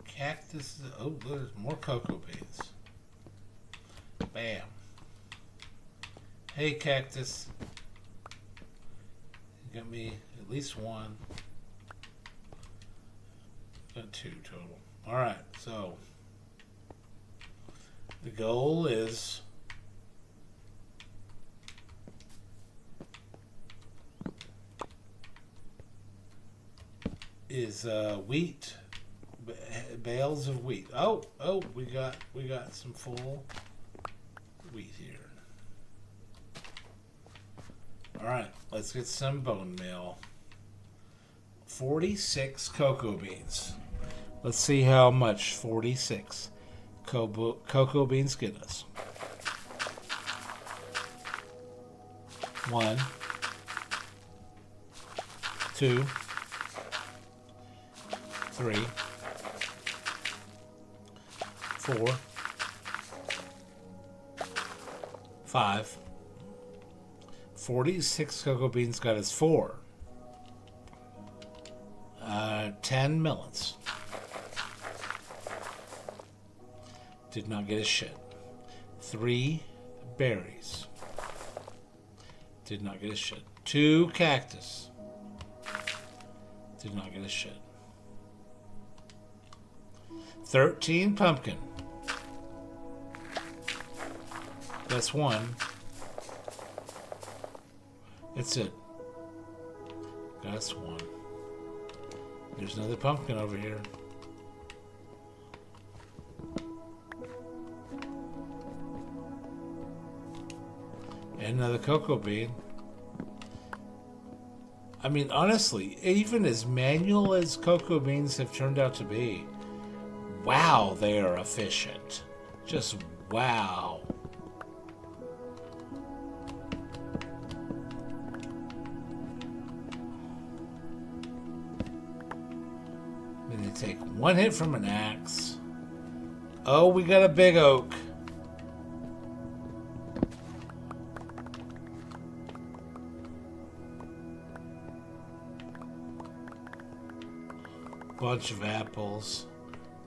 Cactus. Oh, there's more cocoa beans. Bam. Hey, cactus. You got me at least one. Got 2 total. Alright, so the goal is wheat. Bales of wheat. Oh, we got some full wheat here. All right, let's get some bone meal. 46 cocoa beans. Let's see how much 46 cocoa beans get us. 1, 2, 3, 4, 5. 46 cocoa beans got us 4. 10 melons. Did not get a shit. 3 berries. Did not get a shit. 2 cactus. Did not get a shit. 13 pumpkin. That's 1. That's it. That's 1. There's another pumpkin over here. And another cocoa bean. I mean, honestly, even as manual as cocoa beans have turned out to be, wow, they are efficient. Just wow. Then you take 1 hit from an axe. Oh, we got a big oak. Bunch of apples.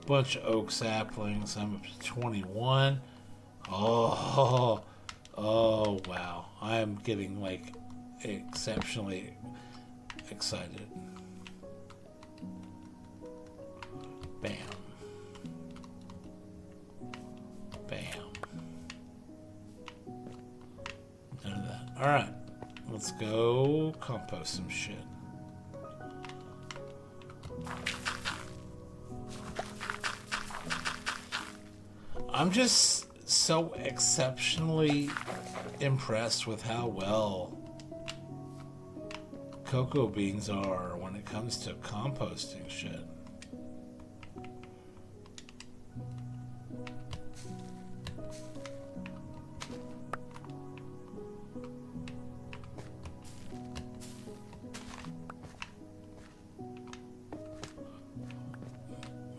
Bunch of oak saplings. I'm up to 21. Oh, wow. I am getting like exceptionally excited. Bam. Bam. None of that. Alright. Let's go compost some shit. I'm just so exceptionally impressed with how well cocoa beans are when it comes to composting shit.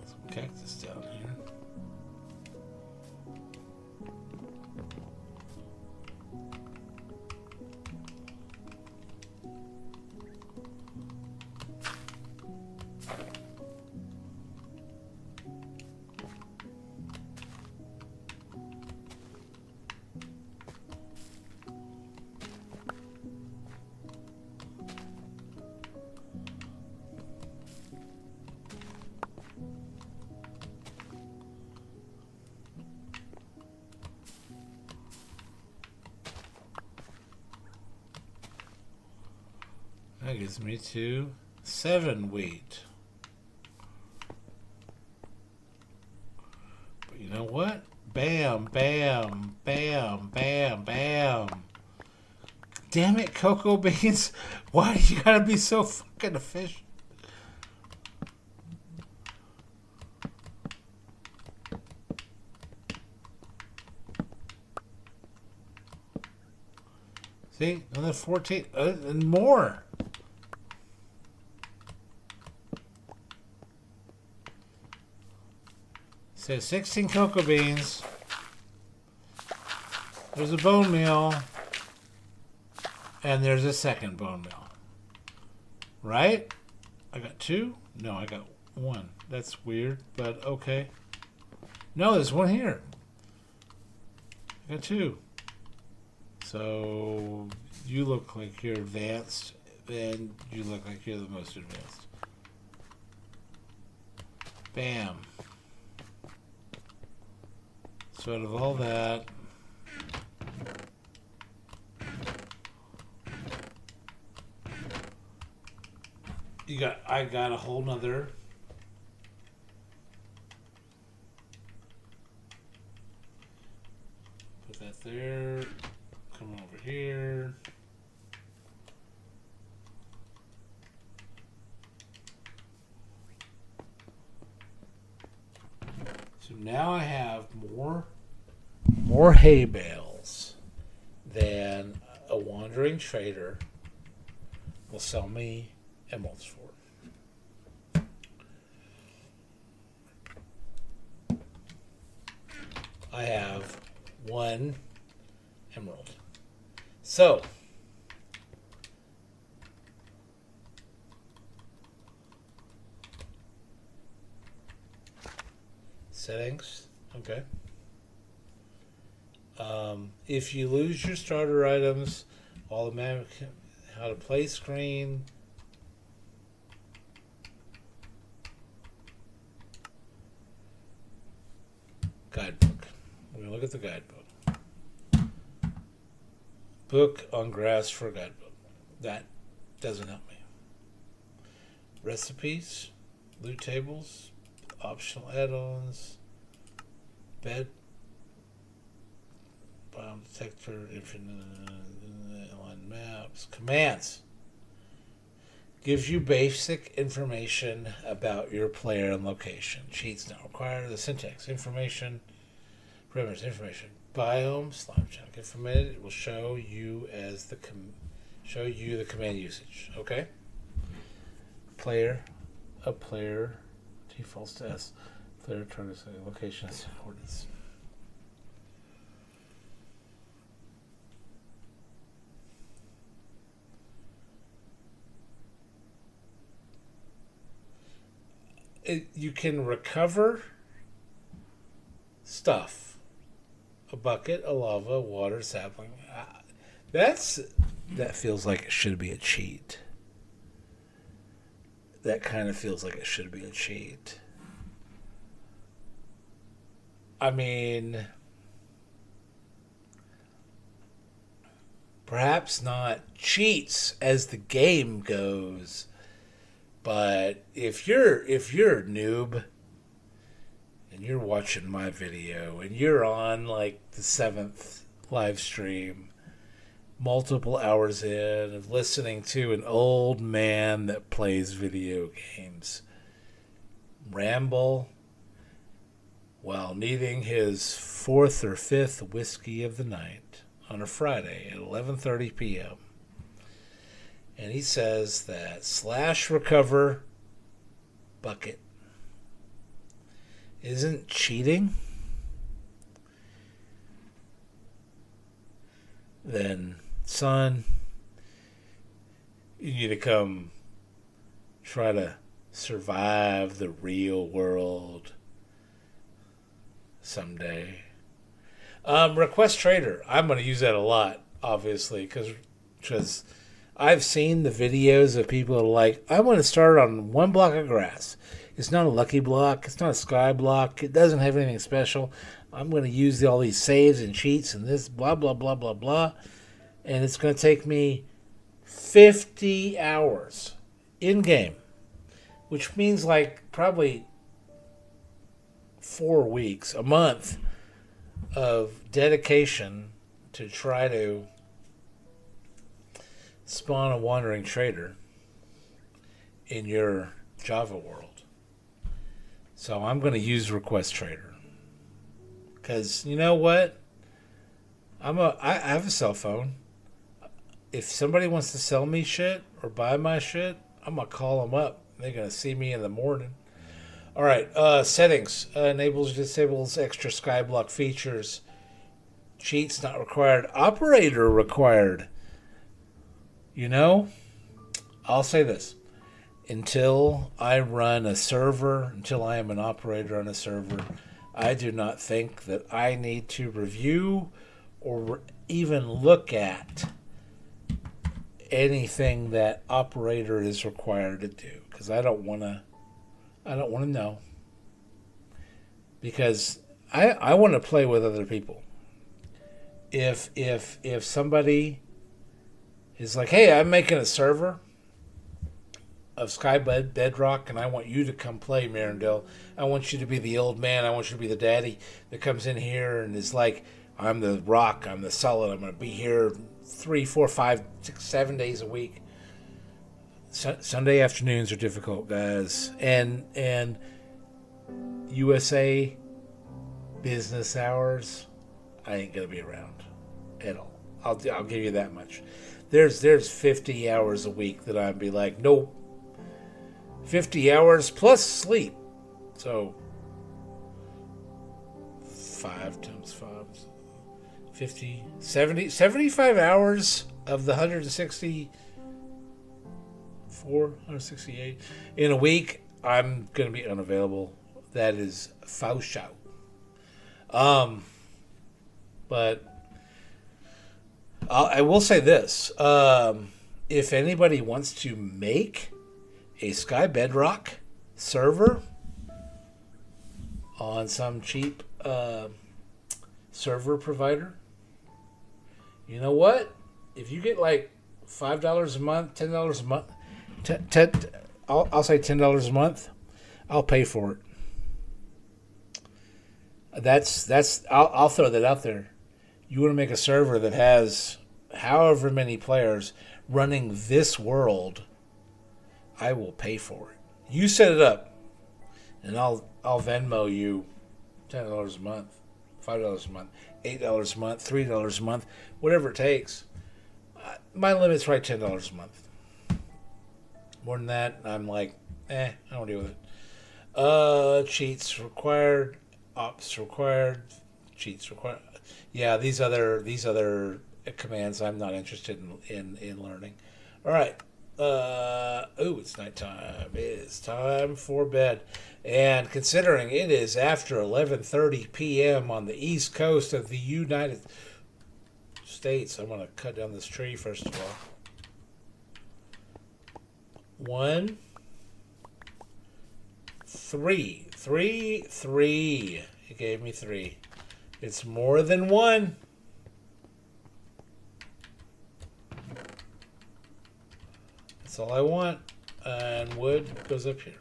Some cactus down here. That gives me 7 wheat. But you know what? Bam, bam, bam, bam, bam. Damn it, cocoa beans. Why do you gotta be so fucking efficient? See? Another 14 and more. So 16 cocoa beans. There's a bone meal. And there's a second bone meal. Right? I got 2? No, I got 1. That's weird, but okay. No, there's 1 here. I got 2. So you look like you're advanced, and you look like you're the most advanced. Bam. So out of all that, I got a whole nother. Put that there. Come over here. So now I have more hay bales than a wandering trader will sell me emeralds for. I have 1 emerald. So, settings, okay. If you lose your starter items, automatic how to play screen. Guidebook. We're going to look at the guidebook. Book on grass for a guidebook. That doesn't help me. Recipes, loot tables, optional add-ons, bed, bomb detector, infinite line maps, commands. Gives you basic information about your player and location. Cheats not required. The syntax information, parameters information, biome, slime chunk information. It will show you as the the command usage. Okay. Player defaults to S. Player targets location as coordinates. You can recover stuff. A bucket, a lava, water, sapling. That's That feels like it should be a cheat. That kind of feels like it should be a cheat. I mean, perhaps not cheats as the game goes, but if you're a noob and you're watching my video and you're on like the 7th live stream, multiple hours in of listening to an old man that plays video games ramble while needing his 4th or 5th whiskey of the night on a Friday at 11:30 p.m. And he says that slash recover bucket isn't cheating, then, son, you need to come try to survive the real world someday. Request trader. I'm going to use that a lot, obviously, because I've seen the videos of people who are like, I want to start on one block of grass. It's not a lucky block. It's not a sky block. It doesn't have anything special. I'm going to use all these saves and cheats and this blah, blah, blah, blah, blah. And it's going to take me 50 hours in-game, which means like probably 4 weeks, a month of dedication to try to spawn a wandering trader in your Java world. So I'm going to use request trader because you know what? I have a cell phone. If somebody wants to sell me shit or buy my shit, I'm going to call them up. They're going to see me in the morning. All right, settings. Enables, disables extra skyblock features. Cheats not required. Operator required. You know, I'll say this. Until I run a server, until I am an operator on a server, I do not think that I need to review or even look at anything that operator is required to do, because I don't want to know, because I want to play with other people. If somebody is like, hey, I'm making a server of Skybedrock and I want you to come play, Mirandell. I want you to be the old man. I want you to be the daddy that comes in here and is like, I'm the rock, I'm the solid, I'm going to be here 3, 4, 5, 6, 7 days a week. Sunday afternoons are difficult, guys. And USA business hours, I ain't going to be around at all. I'll give you that much. There's 50 hours a week that I'd be like, nope. 50 hours plus sleep. So 5 times 5, 50, 70, 75 hours of the 168 in a week, I'm going to be unavailable. That is fausch out. But I will say this. If anybody wants to make a Skybedrock server on some cheap server provider, you know what? If you get like $5 a month, $10 a month, I'll say $10 a month, I'll pay for it. I'll throw that out there. You want to make a server that has however many players running this world, I will pay for it. You set it up, and I'll Venmo you $10 a month, $5 a month, $8 a month, $3 a month, whatever it takes. My limit's right $10 a month. More than that, I'm like, I don't deal with it. Cheats required, ops required, cheats required. Yeah, these other commands I'm not interested in learning. All right. It's nighttime. It is time for bed. And considering it is after 11:30 p.m. on the east coast of the United states. I'm going to cut down this tree first of all. 1, 3. 3, 3. It gave me 3. It's more than 1. That's all I want. And wood goes up here.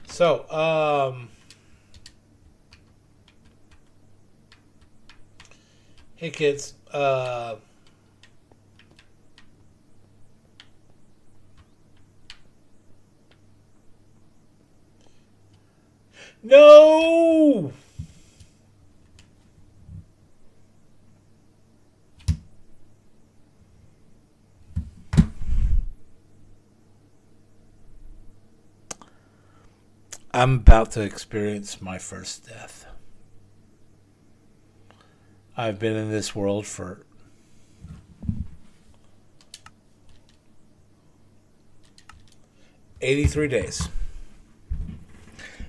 So, hey kids, no! I'm about to experience my first death. I've been in this world for 83 days.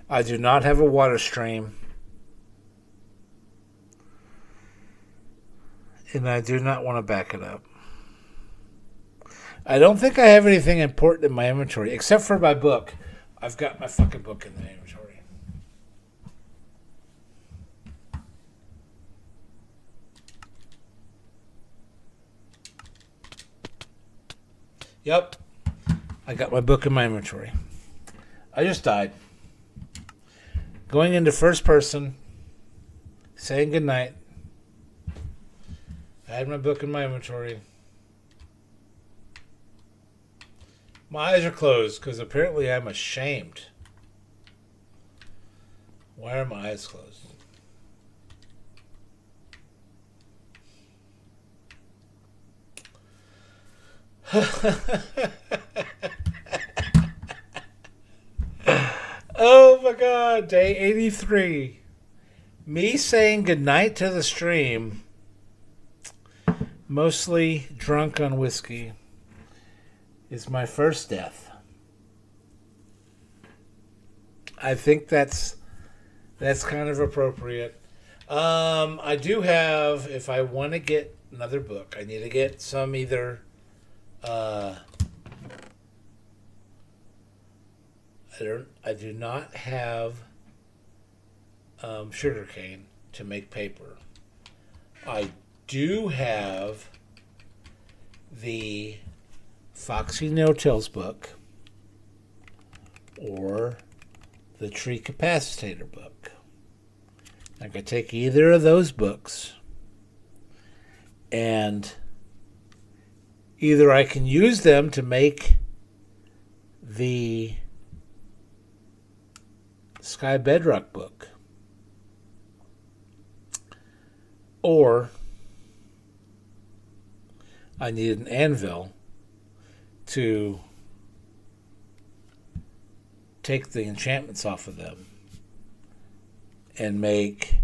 I do not have a water stream. And I do not want to back it up. I don't think I have anything important in my inventory, except for my book. I've got my fucking book in the inventory. Yep. I got my book in my inventory. I just died. Going into first person, saying goodnight. I had my book in my inventory. My eyes are closed because apparently I'm ashamed. Why are my eyes closed? Oh my god, day 83. Me saying goodnight to the stream, mostly drunk on whiskey, is my first death. I think that's kind of appropriate. I do have, if I want to get another book, I need to get some either I do not have sugarcane to make paper. I do have the Foxy No-Tails book or the Tree Capacitator book. I could take either of those books and either I can use them to make the Skybedrock book, or I need an anvil to take the enchantments off of them and make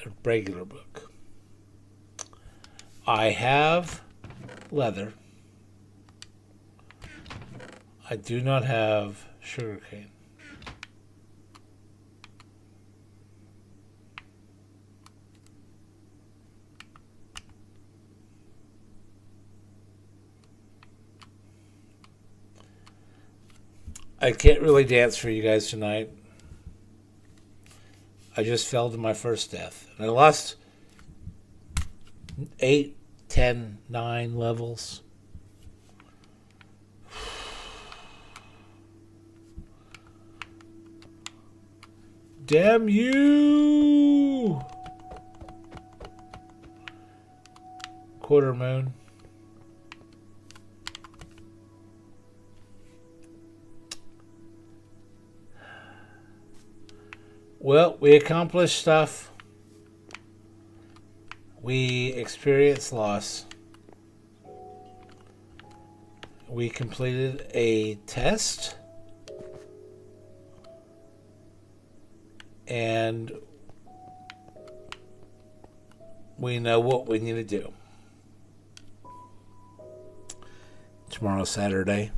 a regular book. I have leather. I do not have sugarcane. I can't really dance for you guys tonight. I just fell to my first death. And I lost 8, 10, 9 levels. Damn you! Quarter moon. Well, we accomplished stuff. We experienced loss. We completed a test. And we know what we need to do. Tomorrow's Saturday.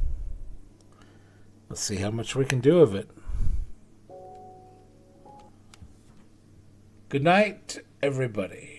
Let's see how much we can do of it. Good night, everybody.